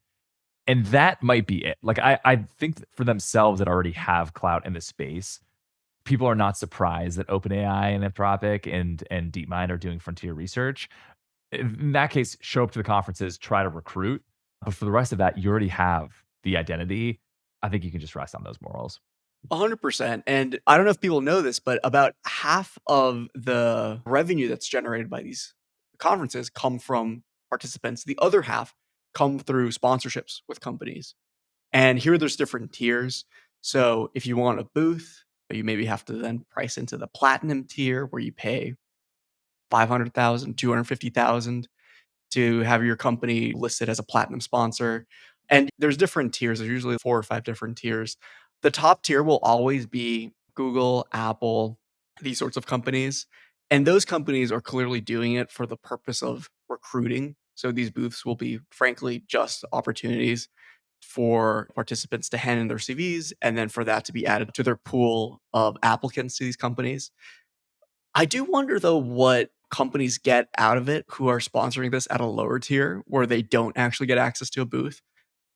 S2: And that might be it. Like I think that for themselves that already have clout in the space, people are not surprised that OpenAI and Anthropic and DeepMind are doing frontier research. In that case, show up to the conferences, try to recruit. But for the rest of that, you already have the identity. I think you can just rest on those morals.
S1: 100%. And I don't know if people know this, but about half of the revenue that's generated by these conferences come from participants. The other half come through sponsorships with companies. And here there's different tiers. So if you want a booth, you maybe have to then price into the platinum tier where you pay 500,000, 250,000 to have your company listed as a platinum sponsor. And there's different tiers. There's usually 4 or 5 different tiers. The top tier will always be Google, Apple, these sorts of companies. And those companies are clearly doing it for the purpose of recruiting. So these booths will be, frankly, just opportunities for participants to hand in their CVs and then for that to be added to their pool of applicants to these companies. I do wonder though what companies get out of it who are sponsoring this at a lower tier where they don't actually get access to a booth.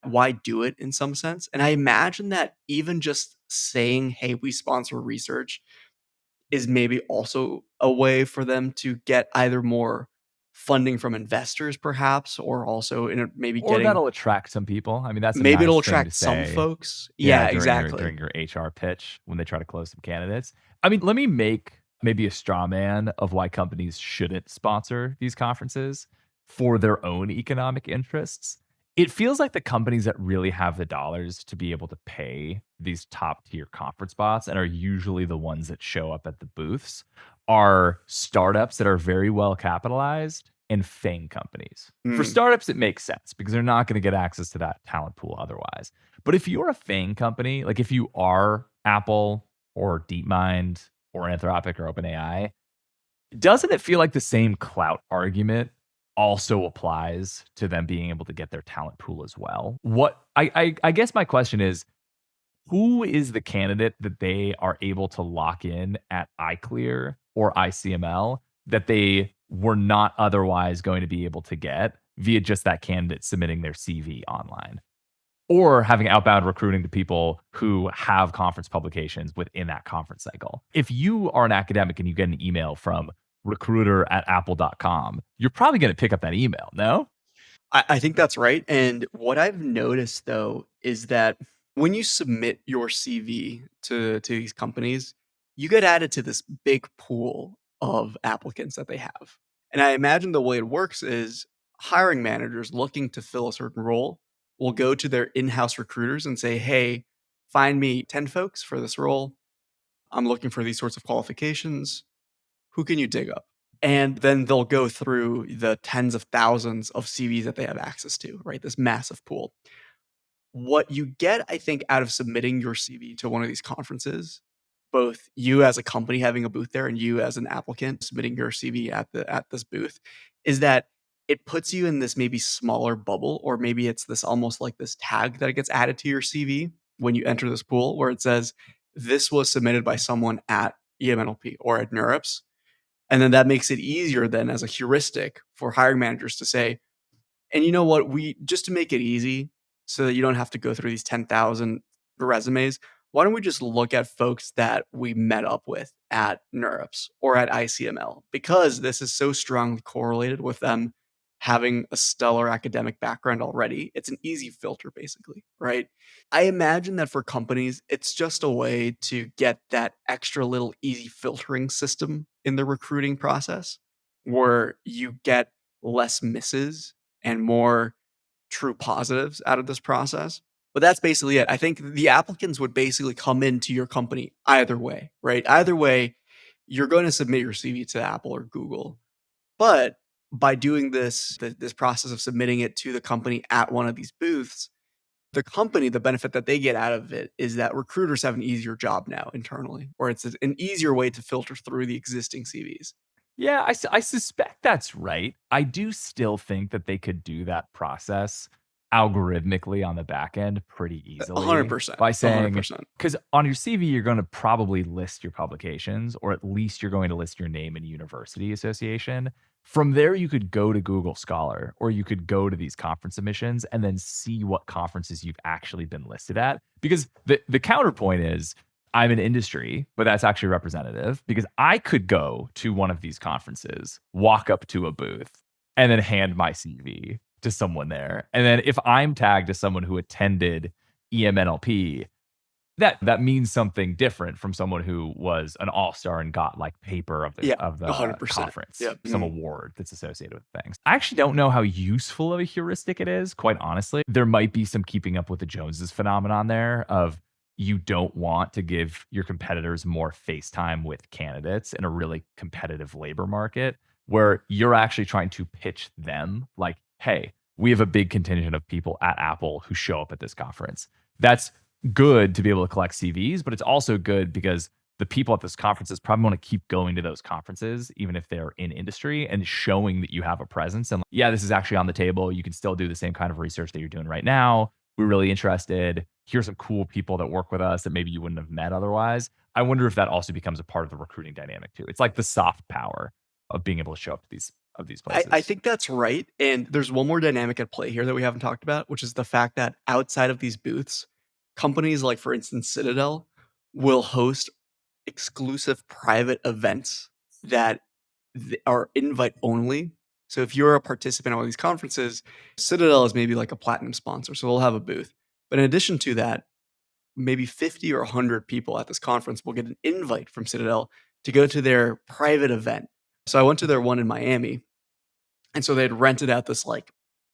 S1: Why do it in some sense? And I imagine that even just saying, "Hey, we sponsor research," is maybe also a way for them to get either more funding from investors perhaps, or also in maybe
S2: Or
S1: getting
S2: that'll attract some people. I mean, that's a
S1: maybe it'll
S2: nice thing to
S1: attract some
S2: say.
S1: folks.
S2: Yeah,
S1: Yeah,
S2: during
S1: exactly.
S2: your HR pitch when they try to close some candidates. I mean, let me make maybe a straw man of why companies shouldn't sponsor these conferences for their own economic interests. It feels like the companies that really have the dollars to be able to pay these top tier conference spots and are usually the ones that show up at the booths are startups that are very well capitalized and FANG companies. For
S1: Mm,
S2: startups, it makes sense because they're not going to get access to that talent pool otherwise. But if you're a FANG company, like if you are Apple or DeepMind or Anthropic or OpenAI, doesn't it feel like the same clout argument also applies to them being able to get their talent pool as well? I guess my question is, who is the candidate that they are able to lock in at iClear or ICML that they were not otherwise going to be able to get via just that candidate submitting their CV online, or having outbound recruiting to people who have conference publications within that conference cycle. If you are an academic and you get an email from recruiter@apple.com, you're probably going to pick up that email, no?
S1: I think that's right. And what I've noticed though is that when you submit your CV to these companies, you get added to this big pool of applicants that they have. And I imagine the way it works is hiring managers looking to fill a certain role will go to their in-house recruiters and say, "Hey, find me 10 folks for this role. I'm looking for these sorts of qualifications. Who can you dig up?" And then they'll go through the tens of thousands of CVs that they have access to, right? This massive pool. What you get, I think, out of submitting your CV to one of these conferences, both you as a company having a booth there and you as an applicant submitting your CV at this booth, is that it puts you in this maybe smaller bubble, or maybe it's this almost like this tag that gets added to your CV when you enter this pool, where it says this was submitted by someone at EMNLP or at NeurIPS. And then that makes it easier then as a heuristic for hiring managers to say, and you know what, we just to make it easy so that you don't have to go through these 10,000 resumes, why don't we just look at folks that we met up with at NeurIPS or at ICML? Because this is so strongly correlated with them having a stellar academic background already. It's an easy filter, basically, right? I imagine that for companies, it's just a way to get that extra little easy filtering system in the recruiting process where you get less misses and more true positives out of this process. But that's basically it. I think the applicants would basically come into your company either way, right? Either way, you're going to submit your CV to Apple or Google. But by doing this process of submitting it to the company at one of these booths, the company, the benefit that they get out of it is that recruiters have an easier job now internally, or it's an easier way to filter through the existing CVs.
S2: Yeah, I suspect that's right. I do still think that they could do that process algorithmically on the back end pretty easily
S1: 100%.
S2: by saying,
S1: 100%.
S2: because on your CV, you're going to probably list your publications, or at least you're going to list your name and university association. From there, you could go to Google Scholar, or you could go to these conference submissions and then see what conferences you've actually been listed at. Because the counterpoint is, I'm an industry, but that's actually representative, because I could go to one of these conferences, walk up to a booth, and then hand my CV to someone there. And then if I'm tagged as someone who attended EMNLP, that means something different from someone who was an all-star and got like paper
S1: Yeah,
S2: of the
S1: 100%.
S2: conference,
S1: Yep.
S2: some award that's associated with things. I actually don't know how useful of a heuristic it is, quite honestly. There might be some keeping up with the Joneses phenomenon there of, you don't want to give your competitors more face time with candidates in a really competitive labor market where you're actually trying to pitch them like, hey, we have a big contingent of people at Apple who show up at this conference. That's good to be able to collect CVs, but it's also good because the people at this conferences probably want to keep going to those conferences, even if they're in industry, and showing that you have a presence. And yeah, this is actually on the table. You can still do the same kind of research that you're doing right now. We're really interested. Here's some cool people that work with us that maybe you wouldn't have met otherwise. I wonder if that also becomes a part of the recruiting dynamic too. It's like the soft power of being able to show up to these places.
S1: I think that's right. And there's one more dynamic at play here that we haven't talked about, which is the fact that outside of these booths, companies like, for instance, Citadel will host exclusive private events that are invite only. So if you're a participant at one of these conferences, Citadel is maybe like a platinum sponsor, so they'll have a booth. But in addition to that, maybe 50 or 100 people at this conference will get an invite from Citadel to go to their private event. So I went to their one in Miami, and so they'd rented out this like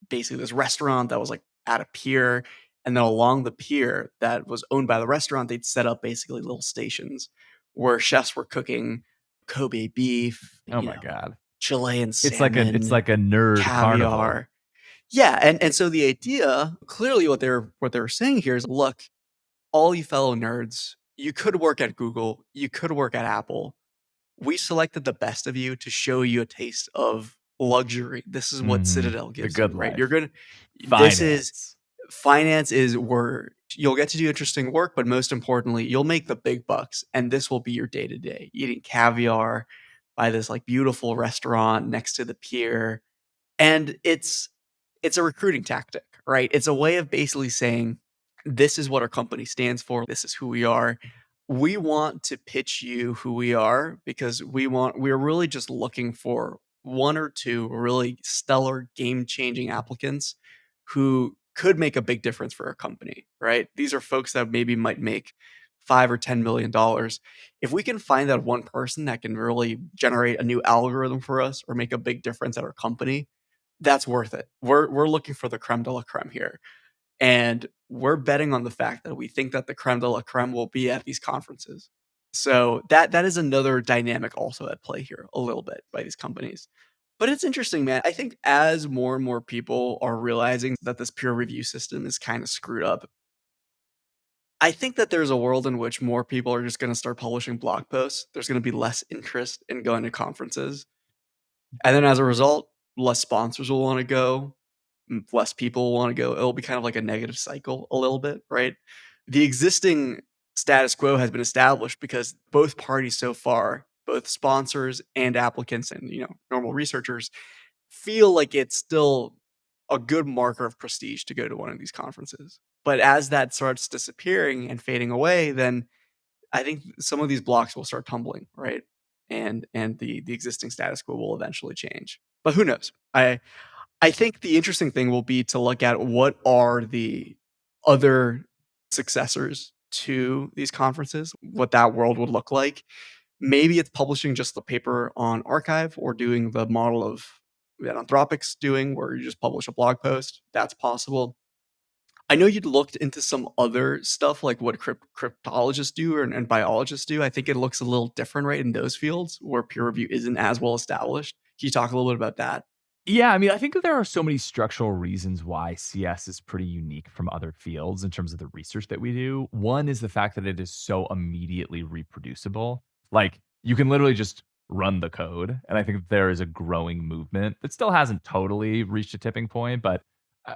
S1: basically this restaurant that was like at a pier. And then along the pier that was owned by the restaurant, they'd set up basically little stations where chefs were cooking Kobe beef,
S2: Oh my God.
S1: Chilean
S2: It's like
S1: salmon,
S2: a nerd carnival.
S1: caviar. Yeah, and so the idea, clearly what they're saying here is, look, all you fellow nerds, you could work at Google, you could work at Apple. We selected the best of you to show you a taste of luxury. This is what Citadel
S2: The
S1: gives you,
S2: good
S1: right? You're
S2: life.
S1: gonna this is
S2: Finance.
S1: finance is where you'll get to do interesting work, but most importantly, you'll make the big bucks, and this will be your day to day. Eating caviar, by this like beautiful restaurant next to the pier. And it's a recruiting tactic, right? It's a way of basically saying, this is what our company stands for. This is who we are. We want to pitch you who we are because we're really just looking for one or two really stellar game-changing applicants who could make a big difference for our company, right? These are folks that maybe might make 5 or $10 million. If we can find that one person that can really generate a new algorithm for us or make a big difference at our company, that's worth it. We're looking for the creme de la creme here, and we're betting on the fact that we think that the creme de la creme will be at these conferences. So that is another dynamic also at play here a little bit by these companies. But it's interesting, man. I think as more and more people are realizing that this peer review system is kind of screwed up, I think that there's a world in which more people are just going to start publishing blog posts. There's going to be less interest in going to conferences. And then as a result, less sponsors will want to go, less people will want to go. It'll be kind of like a negative cycle a little bit, right? The existing status quo has been established because both parties so far, both sponsors and applicants and normal researchers feel like it's still a good marker of prestige to go to one of these conferences. But as that starts disappearing and fading away, then I think some of these blocks will start tumbling, right? And the existing status quo will eventually change. But who knows? I think the interesting thing will be to look at what are the other successors to these conferences, what that world would look like. Maybe it's publishing just the paper on archive or doing the model of that Anthropic's doing where you just publish a blog post. That's possible. I know you'd looked into some other stuff like what cryptologists do and biologists do. I think it looks a little different, right, in those fields where peer review isn't as well established. Can you talk a little bit about that?
S2: Yeah, I mean, I think that there are so many structural reasons why CS is pretty unique from other fields in terms of the research that we do. One is the fact that it is so immediately reproducible. Like, you can literally just run the code. And I think there is a growing movement that still hasn't totally reached a tipping point, but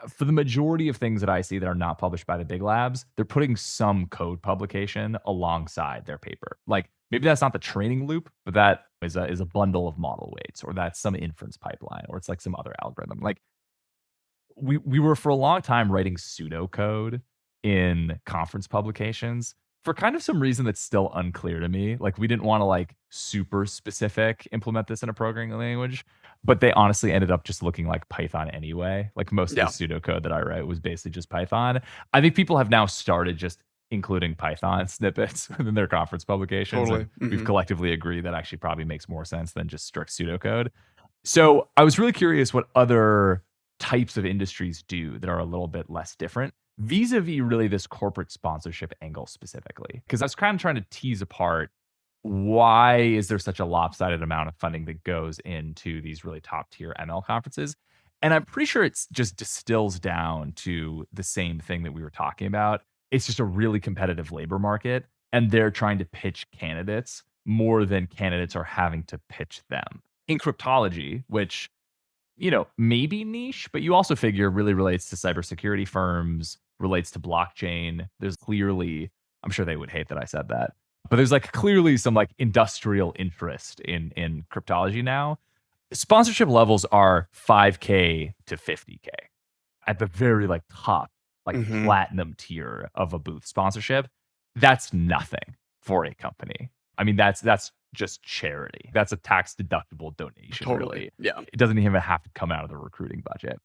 S2: for the majority of things that I see that are not published by the big labs, they're putting some code publication alongside their paper. Like, maybe that's not the training loop, but that is a bundle of model weights, or that's some inference pipeline, or it's like some other algorithm. Like, we were for a long time writing pseudocode in conference publications for kind of some reason that's still unclear to me. Like, we didn't want to like super specific implement this in a programming language, but they honestly ended up just looking like Python anyway. Like, most of the
S1: Yeah,
S2: pseudocode that I write was basically just Python. I think people have now started just including Python snippets within their conference publications, and
S1: totally.
S2: we've
S1: Mhm.
S2: collectively agreed that actually probably makes more sense than just strict pseudocode. So I was really curious what other types of industries do that are a little bit less different vis-a-vis really this corporate sponsorship angle specifically. Because I was kind of trying to tease apart, why is there such a lopsided amount of funding that goes into these really top tier ML conferences? And I'm pretty sure it's just distills down to the same thing that we were talking about. It's just a really competitive labor market, and they're trying to pitch candidates more than candidates are having to pitch them. In cryptology, which, maybe niche, but you also figure really relates to cybersecurity firms, relates to blockchain. There's clearly, I'm sure they would hate that I said that, but there's like clearly some like industrial interest in cryptology now. Sponsorship levels are 5K to 50K at the very like top, like
S1: Mhm.
S2: platinum tier of a booth sponsorship. That's nothing for a company. I mean, that's just charity. That's a tax deductible donation,
S1: Totally.
S2: really.
S1: Yeah.
S2: It doesn't even have to come out of the recruiting budget.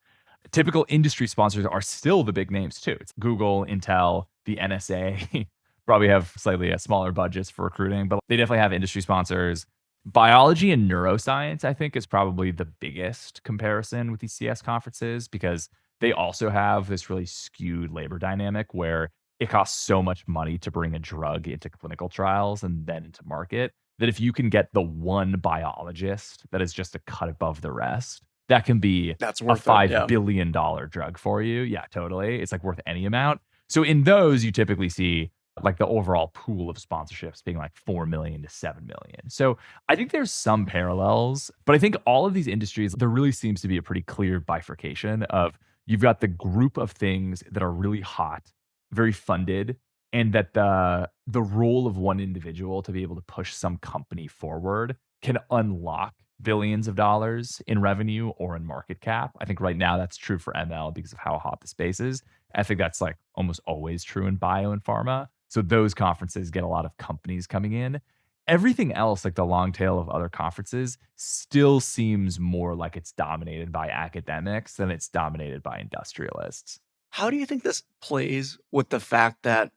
S2: Typical industry sponsors are still the big names too. It's Google, Intel, the NSA probably have slightly smaller budgets for recruiting, but they definitely have industry sponsors. Biology and neuroscience, I think, is probably the biggest comparison with these CS conferences because they also have this really skewed labor dynamic where it costs so much money to bring a drug into clinical trials and then into market that if you can get the one biologist that is just a cut above the rest, that can be
S1: That's
S2: a
S1: worth it.
S2: $5
S1: Yeah.
S2: billion drug for you. Yeah, totally. It's like worth any amount. So in those, you typically see like the overall pool of sponsorships being like 4 million to 7 million. So I think there's some parallels, but I think all of these industries, there really seems to be a pretty clear bifurcation of, you've got the group of things that are really hot, very funded, and that the role of one individual to be able to push some company forward can unlock billions of dollars in revenue or in market cap. I think right now that's true for ML because of how hot the space is. I think that's like almost always true in bio and pharma. So those conferences get a lot of companies coming in. Everything else, like the long tail of other conferences, still seems more like it's dominated by academics than it's dominated by industrialists.
S1: How do you think this plays with the fact that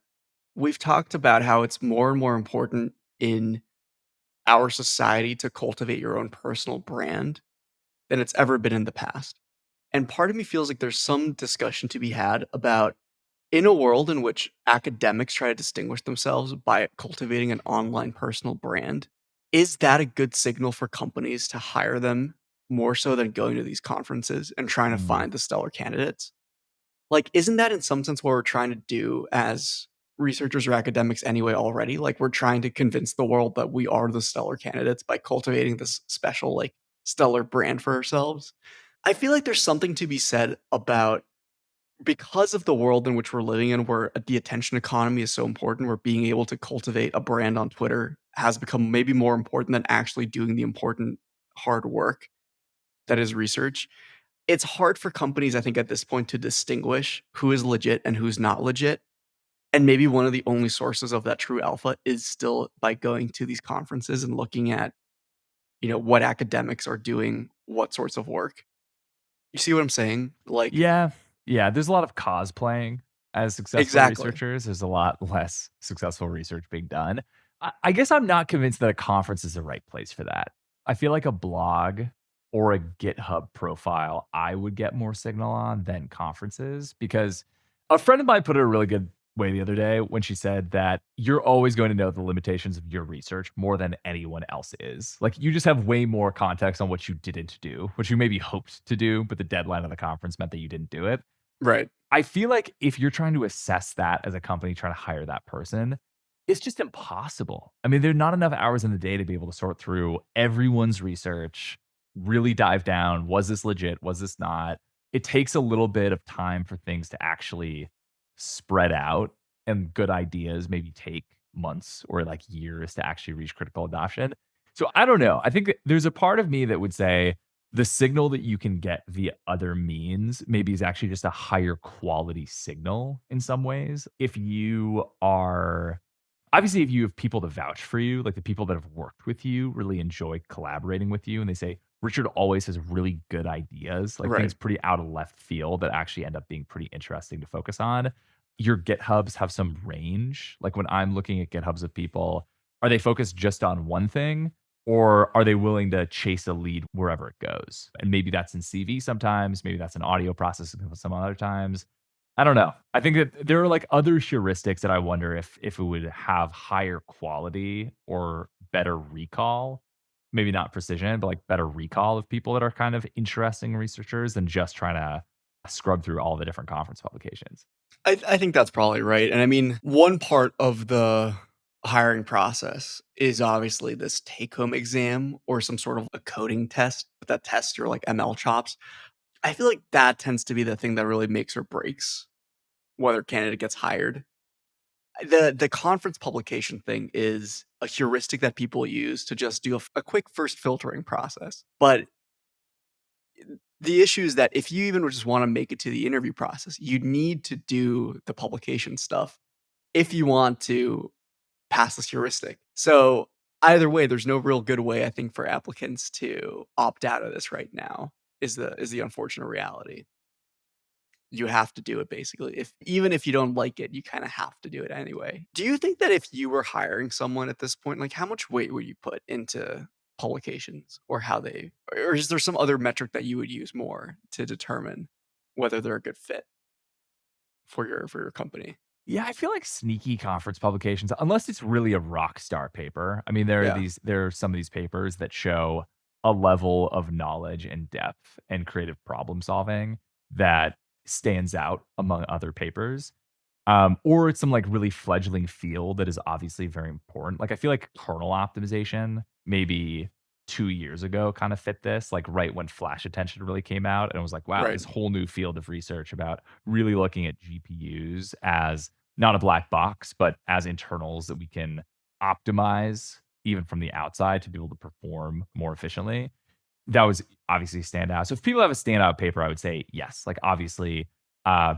S1: we've talked about how it's more and more important in our society to cultivate your own personal brand than it's ever been in the past? And part of me feels like there's some discussion to be had about in a world in which academics try to distinguish themselves by cultivating an online personal brand, is that a good signal for companies to hire them more so than going to these conferences and trying to
S2: Mm.
S1: find the stellar candidates? Like, isn't that in some sense what we're trying to do as researchers or academics anyway already? Like, we're trying to convince the world that we are the stellar candidates by cultivating this special, like, stellar brand for ourselves. I feel like there's something to be said about because of the world in which we're living in, where the attention economy is so important, where being able to cultivate a brand on Twitter has become maybe more important than actually doing the important hard work that is research. It's hard for companies, I think, at this point to distinguish who is legit and who's not legit. And maybe one of the only sources of that true alpha is still by going to these conferences and looking at, what academics are doing, what sorts of work. You see what I'm saying? Like,
S2: Yeah. Yeah, there's a lot of cosplaying as successful
S1: exactly.
S2: researchers. There's a lot less successful research being done. I guess I'm not convinced that a conference is the right place for that. I feel like a blog or a GitHub profile, I would get more signal on than conferences because a friend of mine put it a really good way the other day when she said that you're always going to know the limitations of your research more than anyone else is. Like you just have way more context on what you didn't do, what you maybe hoped to do, but the deadline of the conference meant that you didn't do it.
S1: Right.
S2: I feel like if you're trying to assess that as a company trying to hire that person, it's just impossible. I mean, there are not enough hours in the day to be able to sort through everyone's research, really dive down. Was this legit? Was this not? It takes a little bit of time for things to actually spread out, and good ideas maybe take months or like years to actually reach critical adoption. So I don't know. I think that there's a part of me that would say the signal that you can get via other means maybe is actually just a higher quality signal in some ways. If you are obviously if you have people to vouch for you, like the people that have worked with you really enjoy collaborating with you and they say Richard always has really good ideas, like
S1: Right.
S2: things pretty out of left field that actually end up being pretty interesting to focus on. Your GitHubs have some range. Like when I'm looking at GitHubs of people, are they focused just on one thing? Or are they willing to chase a lead wherever it goes? And maybe that's in CV sometimes, maybe that's in audio processing some other times. I don't know. I think that there are like other heuristics that I wonder if it would have higher quality or better recall. Maybe not precision, but like better recall of people that are kind of interesting researchers than just trying to scrub through all the different conference publications.
S1: I think that's probably right. And I mean, one part of the hiring process is obviously this take home exam or some sort of a coding test that tests your like ML chops. I feel like that tends to be the thing that really makes or breaks whether a candidate gets hired. The conference publication thing is a heuristic that people use to just do a quick first filtering process. But the issue is that if you even just want to make it to the interview process, you need to do the publication stuff if you want to pass this heuristic. So either way, there's no real good way, I think, for applicants to opt out of this right now. Is the unfortunate reality. You have to do it basically. If even if you don't like it, you kind of have to do it anyway. Do you think that if you were hiring someone at this point, like how much weight would you put into publications or how they, or is there some other metric that you would use more to determine whether they're a good fit for your company?
S2: Yeah, I feel like sneaky conference publications, unless it's really a rock star paper. I mean,
S1: Yeah.
S2: there are some of these papers that show a level of knowledge and depth and creative problem solving that stands out among other papers. Or it's some like really fledgling field that is obviously very important. Like I feel like kernel optimization maybe 2 years ago kind of fit this, like right when flash attention really came out. And it was like, wow,
S1: Right.
S2: this whole new field of research about really looking at GPUs as not a black box, but as internals that we can optimize even from the outside, to be able to perform more efficiently. That was obviously a standout. So if people have a standout paper, I would say yes. Like obviously,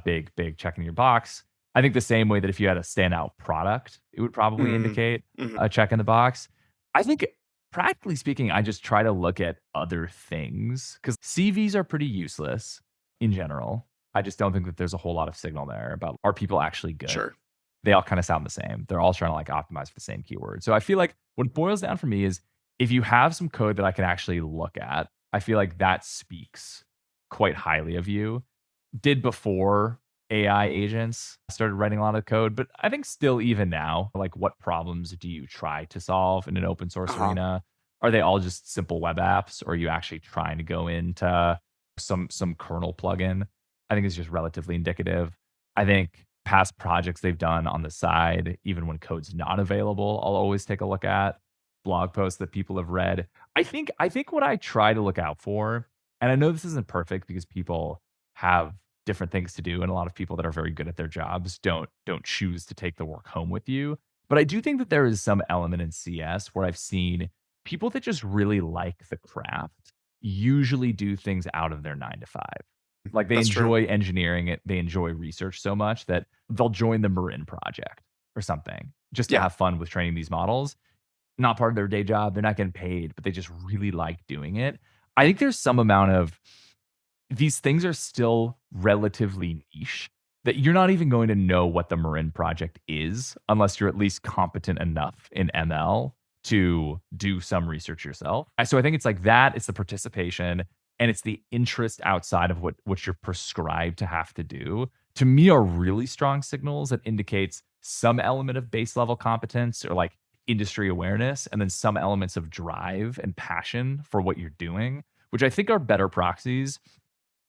S2: big check in your box. I think the same way that if you had a standout product, it would probably
S1: Mm,
S2: indicate
S1: mhm.
S2: a check in the box. I think practically speaking, I just try to look at other things because CVs are pretty useless in general. I just don't think that there's a whole lot of signal there about are people actually good.
S1: Sure.
S2: They all kind of sound the same. They're all trying to like optimize for the same keyword. So I feel like what it boils down for me is if you have some code that I can actually look at, I feel like that speaks quite highly of you. Did before AI agents started writing a lot of code, but I think still even now, like what problems do you try to solve in an open source
S1: Uh-huh.
S2: arena? Are they all just simple web apps or are you actually trying to go into some kernel plugin? I think it's just relatively indicative. I think past projects they've done on the side, even when code's not available, I'll always take a look at blog posts that people have read. I think what I try to look out for, and I know this isn't perfect because people have different things to do and a lot of people that are very good at their jobs don't choose to take the work home with you. But I do think that there is some element in CS where I've seen people that just really like the craft usually do things out of their 9 to 5. Like they
S1: That's true.
S2: enjoy engineering it, they enjoy research so much that they'll join the Marin project or something just to
S1: Yeah.
S2: have fun with training these models. Not part of their day job, they're not getting paid, but they just really like doing it. I think there's some amount of these things are still relatively niche that you're not even going to know what the Marin project is unless you're at least competent enough in ML to do some research yourself. So I think it's like that, it's the participation and it's the interest outside of what you're prescribed to have to do. To me are really strong signals that indicates some element of base level competence or like industry awareness and then some elements of drive and passion for what you're doing, which I think are better proxies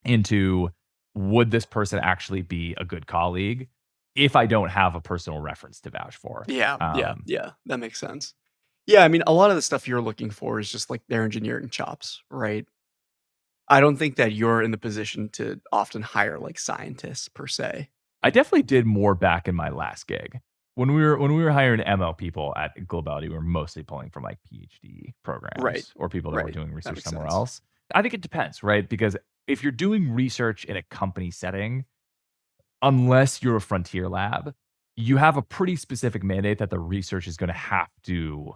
S2: into would this person actually be a good colleague if I don't have a personal reference to vouch for.
S1: Yeah, that makes sense. Yeah, I mean, a lot of the stuff you're looking for is just, like, their engineering chops, right? I don't think that you're in the position to often hire, like, scientists per se.
S2: I definitely did more back in my last gig. When we were hiring ML people at Globality, we were mostly pulling from like PhD
S1: Right,
S2: programs or people that were
S1: right.
S2: doing
S1: That
S2: research
S1: makes
S2: somewhere
S1: sense.
S2: else. I think it depends, right? Because if you're doing research in a company setting, unless you're a frontier lab, you have a pretty specific mandate that the research is going to have to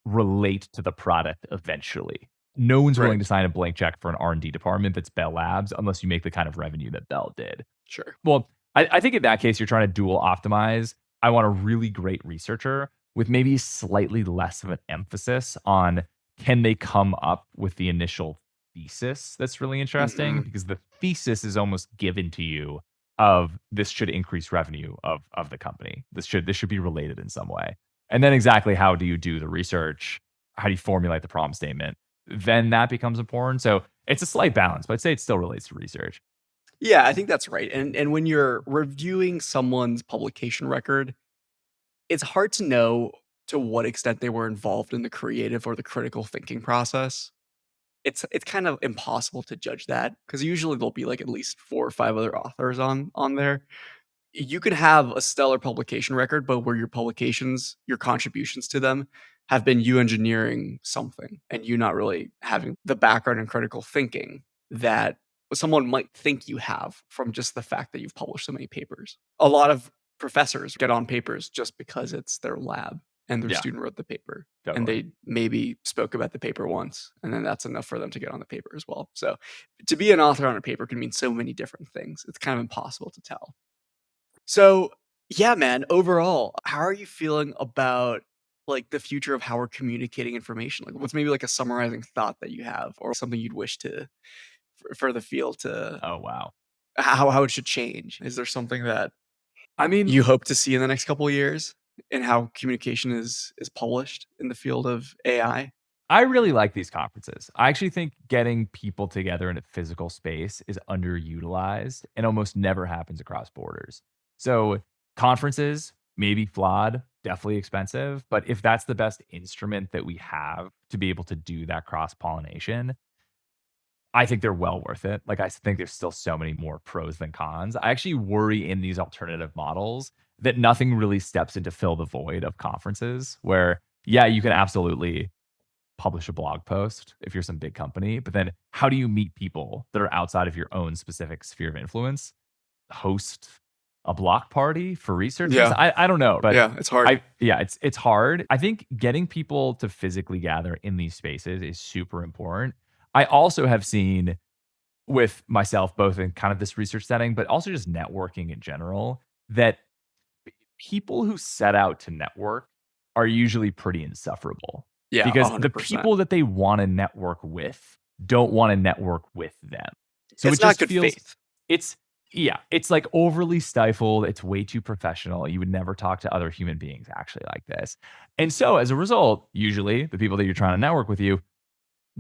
S2: relate to the product eventually. No one's
S1: Right,
S2: willing to sign a blank check for an R&D department that's Bell Labs unless you make the kind of revenue that Bell did.
S1: sure.
S2: Well, I think in that case, you're trying to dual optimize. I want a really great researcher with maybe slightly less of an emphasis on can they come up with the initial thesis that's really interesting
S1: Mhm.
S2: because the thesis is almost given to you of this should increase revenue of the company. This should be related in some way. And then exactly how do you do the research? How do you formulate the problem statement? Then that becomes important. So it's a slight balance, but I'd say it still relates to research.
S1: Yeah, I think that's right, and when you're reviewing someone's publication record, it's hard to know to what extent they were involved in the creative or the critical thinking process. It's kind of impossible to judge that because usually there'll be, like, at least 4 or 5 other authors on there. You could have a stellar publication record, but where your contributions to them have been you engineering something and you not really having the background in critical thinking that someone might think you have from just the fact that you've published so many papers. A lot of professors get on papers just because it's their lab and their
S2: Yeah,
S1: student wrote the paper and
S2: totally.
S1: they maybe spoke about the paper once and then that's enough for them to get on the paper as well. So to be an author on a paper can mean so many different things. It's kind of impossible to tell. So, yeah, man, overall, how are you feeling about, like, the future of how we're communicating information? Like, what's maybe, like, a summarizing thought that you have or something you'd wish to for the field to
S2: Oh, wow.
S1: how it should change? Is there something that
S2: I mean,
S1: you hope to see in the next couple of years in how communication is published in the field of AI?
S2: I really like these conferences. I actually think getting people together in a physical space is underutilized and almost never happens across borders. So, conferences, maybe flawed, definitely expensive, but if that's the best instrument that we have to be able to do that cross pollination, I think they're well worth it. Like, I think there's still so many more pros than cons. I actually worry in these alternative models that nothing really steps in to fill the void of conferences where yeah, you can absolutely publish a blog post if you're some big company, but then how do you meet people that are outside of your own specific sphere of influence? Host a block party for researchers?
S1: Yeah.
S2: I don't know, but
S1: Yeah, it's hard.
S2: it's hard. I think getting people to physically gather in these spaces is super important. I also have seen with myself, both in kind of this research setting, but also just networking in general, that people who set out to network are usually pretty insufferable
S1: Yeah,
S2: because the
S1: 100%.
S2: people that they want to network with don't want to network with them. So it
S1: It's not
S2: just
S1: good
S2: feels
S1: faith.
S2: it's yeah, it's like overly stifled. It's way too professional. You would never talk to other human beings actually like this. And so as a result, usually the people that you're trying to network with you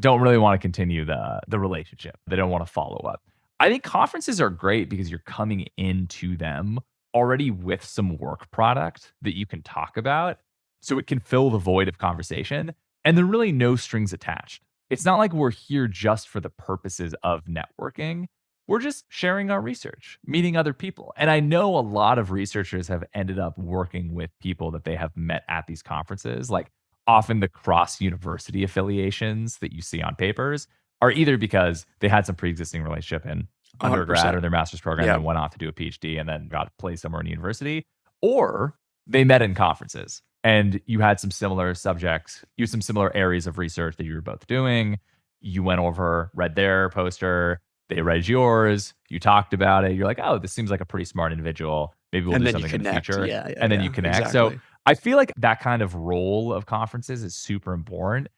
S2: don't really want to continue the relationship. They don't want to follow up. I think conferences are great because you're coming into them already with some work product that you can talk about. So it can fill the void of conversation. And there are really no strings attached. It's not like we're here just for the purposes of networking. We're just sharing our research, meeting other people. And I know a lot of researchers have ended up working with people that they have met at these conferences. Like often the cross university affiliations that you see on papers are either because they had some pre-existing relationship in undergrad
S1: 100%.
S2: or their master's program
S1: Yeah.
S2: and went off to do a PhD and then got placed somewhere in a university, or they met in conferences and you had some similar subjects, you had some similar areas of research that you were both doing. You went over, read their poster, they read yours, you talked about it. You're like, oh, this seems like a pretty smart individual. Maybe we'll
S1: And
S2: do
S1: then you
S2: something in the
S1: connect.
S2: future.
S1: Yeah, yeah,
S2: And then you
S1: yeah,
S2: connect. So
S1: exactly.
S2: I feel like that kind of role of conferences is super important.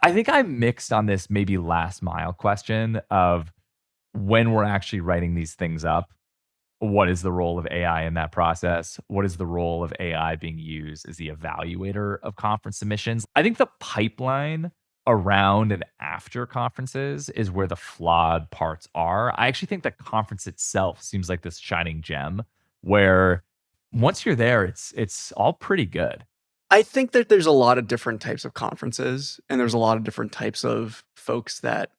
S2: I think I'm mixed on this maybe last mile question of when we're actually writing these things up. What is the role of AI in that process? What is the role of AI being used as the evaluator of conference submissions? I think the pipeline around and after conferences is where the flawed parts are. I actually think the conference itself seems like this shining gem where once you're there, it's all pretty good.
S1: I think that there's a lot of different types of conferences, and there's a lot of different types of folks that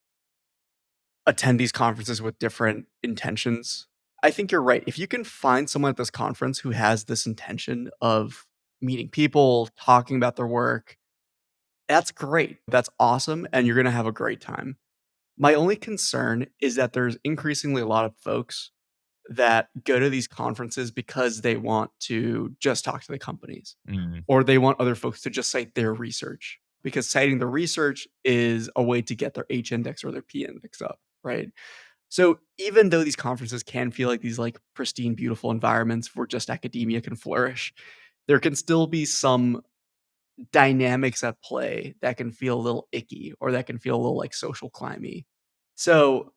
S1: attend these conferences with different intentions. I think you're right. If you can find someone at this conference who has this intention of meeting people, talking about their work, that's great. That's awesome, and you're gonna have a great time. My only concern is that there's increasingly a lot of folks that go to these conferences because they want to just talk to the companies,
S2: Mm.
S1: or they want other folks to just cite their research, because citing the research is a way to get their H index or their P index up, right? So even though these conferences can feel like these like pristine, beautiful environments where just academia can flourish, there can still be some dynamics at play that can feel a little icky or that can feel a little like social climby. So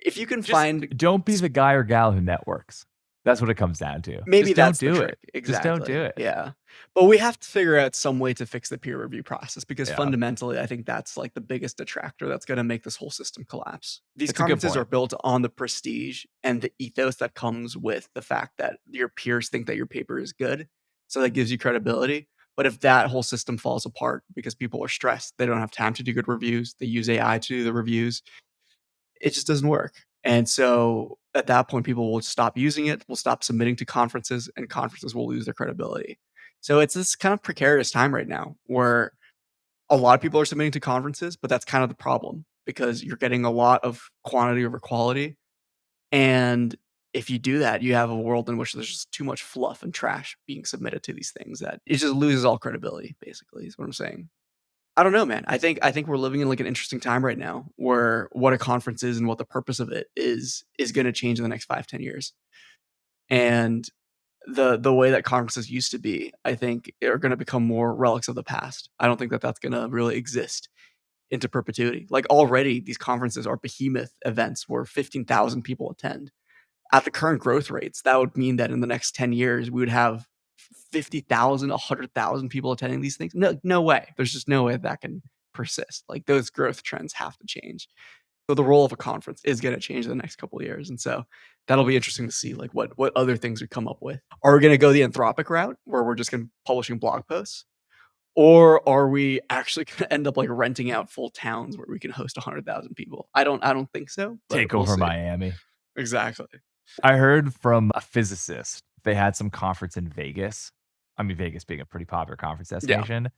S1: if you can
S2: Just
S1: find
S2: don't be the guy or gal who networks. That's what it comes down to.
S1: maybe
S2: Just don't
S1: that's the
S2: do
S1: trick.
S2: it. Just don't do
S1: Exactly.
S2: it.
S1: Yeah. But we have to figure out some way to fix the peer review process because
S2: Yeah.
S1: fundamentally, I think that's like the biggest detractor that's going to make this whole system collapse. These
S2: It's a good
S1: conferences are
S2: point.
S1: built on the prestige and the ethos that comes with the fact that your peers think that your paper is good. So that gives you credibility. But if that whole system falls apart because people are stressed, they don't have time to do good reviews, they use AI to do the reviews, it just doesn't work. And so at that point, people will stop using it, will stop submitting to conferences, and conferences will lose their credibility. So it's this kind of precarious time right now where a lot of people are submitting to conferences, but that's kind of the problem because you're getting a lot of quantity over quality. And if you do that, you have a world in which there's just too much fluff and trash being submitted to these things that it just loses all credibility, basically, is what I'm saying. I don't know, man. I think we're living in like an interesting time right now where what a conference is and what the purpose of it is going to change in the next 5, 10 years. And the way that conferences used to be, I think, are going to become more relics of the past. I don't think that that's going to really exist into perpetuity. Like already, these conferences are behemoth events where 15,000 people attend. At the current growth rates, that would mean that in the next 10 years, we would have 50,000, 100,000 people attending these things. No, no way. There's just no way that can persist. Like those growth trends have to change. So the role of a conference is going to change in the next couple of years. And so that'll be interesting to see like what other things we come up with. Are we going to go the Anthropic route where we're just going to publishing blog posts? Or are we actually going to end up like renting out full towns where we can host 100,000 people? I don't think so, but
S2: Take
S1: we'll
S2: over
S1: see.
S2: Miami.
S1: Exactly.
S2: I heard from a physicist, they had some conference in Vegas. I mean, Vegas being a pretty popular conference
S1: Yeah.
S2: destination.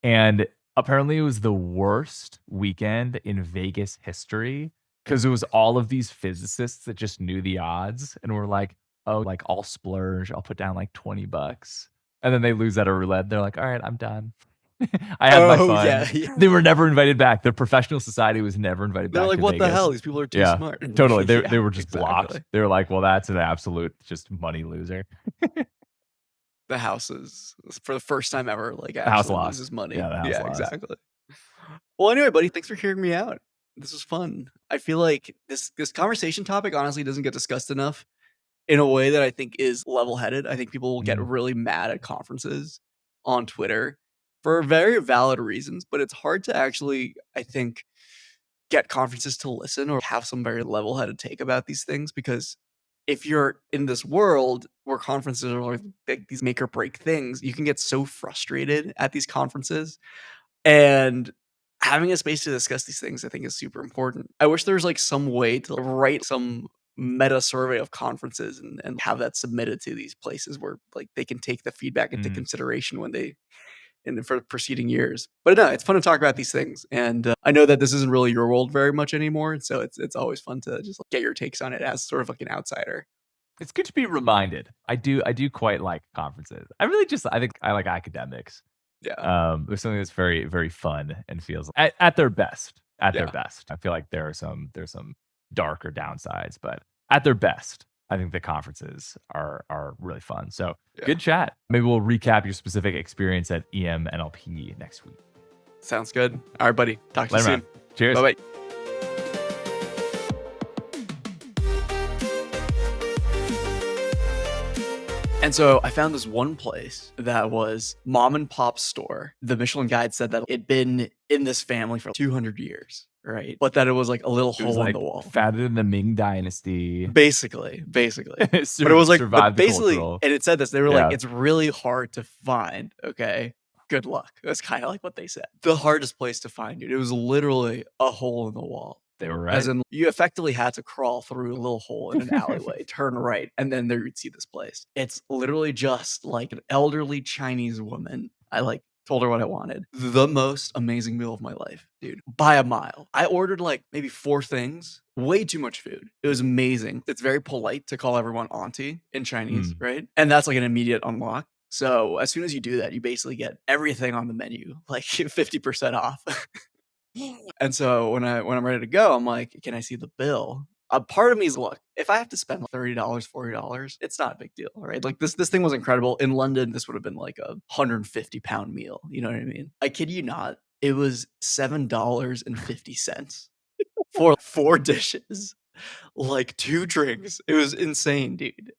S2: And apparently it was the worst weekend in Vegas history because it was all of these physicists that just knew the odds and were like, oh, like I'll splurge, I'll put down like $20. And then they lose at a roulette. They're like, all right, I'm done. I had my
S1: Oh, yeah,
S2: fun.
S1: yeah.
S2: They were never invited back. The professional society was never invited
S1: They're
S2: back
S1: like,
S2: to
S1: "What the
S2: Vegas.
S1: hell? These people are too
S2: Yeah,
S1: smart."
S2: totally. They
S1: Yeah,
S2: were just blocked.
S1: exactly.
S2: They were like, well, that's an absolute just money loser.
S1: The house is, for the first time ever, like,
S2: The house
S1: actually
S2: lost.
S1: loses money.
S2: Yeah, the house
S1: Yeah,
S2: lost.
S1: exactly. Well, anyway, buddy, thanks for hearing me out. This was fun. I feel like this conversation topic honestly doesn't get discussed enough in a way that I think is level-headed. I think people will get
S2: Mm.
S1: really mad at conferences on Twitter for very valid reasons, but it's hard to actually, I think, get conferences to listen or have some very level-headed take about these things, because if you're in this world where conferences are like these make or break things, you can get so frustrated at these conferences, and having a space to discuss these things, I think, is super important. I wish there was like some way to write some meta survey of conferences and have that submitted to these places where like they can take the feedback into consideration when they for preceding years. But no, it's fun to talk about these things, and I know that this isn't really your world very much anymore, so it's always fun to just like, get your takes on it as sort of like an outsider.
S2: It's good to be reminded. I do quite like conferences. I think I like academics.
S1: Yeah,
S2: There's something that's very, very fun and feels at their best. At their
S1: yeah,
S2: best. I feel like there's some darker downsides, but at their best, I think the conferences are really fun. So
S1: yeah.
S2: good chat. Maybe we'll recap your specific experience at EM NLP next week.
S1: Sounds good. All right, buddy. Talk to you
S2: Later, man.
S1: soon.
S2: Cheers.
S1: Bye bye. And so I found this one place that was mom and pop store. The Michelin Guide said that it'd been in this family for 200 years, right? But that it was like a little
S2: It was
S1: hole in
S2: like
S1: the wall.
S2: founded in the Ming Dynasty.
S1: Basically. But it was like, but
S2: Survived the
S1: basically,
S2: cultural.
S1: and it said this, they were
S2: Yeah.
S1: like, it's really hard to find. Okay. Good luck. That's kind of like what they said. The hardest place to find it. It was literally a hole in the wall.
S2: They were right.
S1: As in, you effectively had to crawl through a little hole in an alleyway, turn right, and then there you'd see this place. It's literally just like an elderly Chinese woman. I like told her what I wanted. The most amazing meal of my life, dude, by a mile. I ordered like maybe 4 things, way too much food. It was amazing. It's very polite to call everyone auntie in Chinese, right? And that's like an immediate unlock. So as soon as you do that, you basically get everything on the menu, like 50% off. And so when I'm ready to go, I'm like, can I see the bill? A part of me is, look, if I have to spend $30, $40, it's not a big deal, right? Like this thing was incredible. In London, this would have been like a 150-pound meal. You know what I mean? I kid you not. It was $7.50 for 4 dishes, like 2 drinks. It was insane, dude.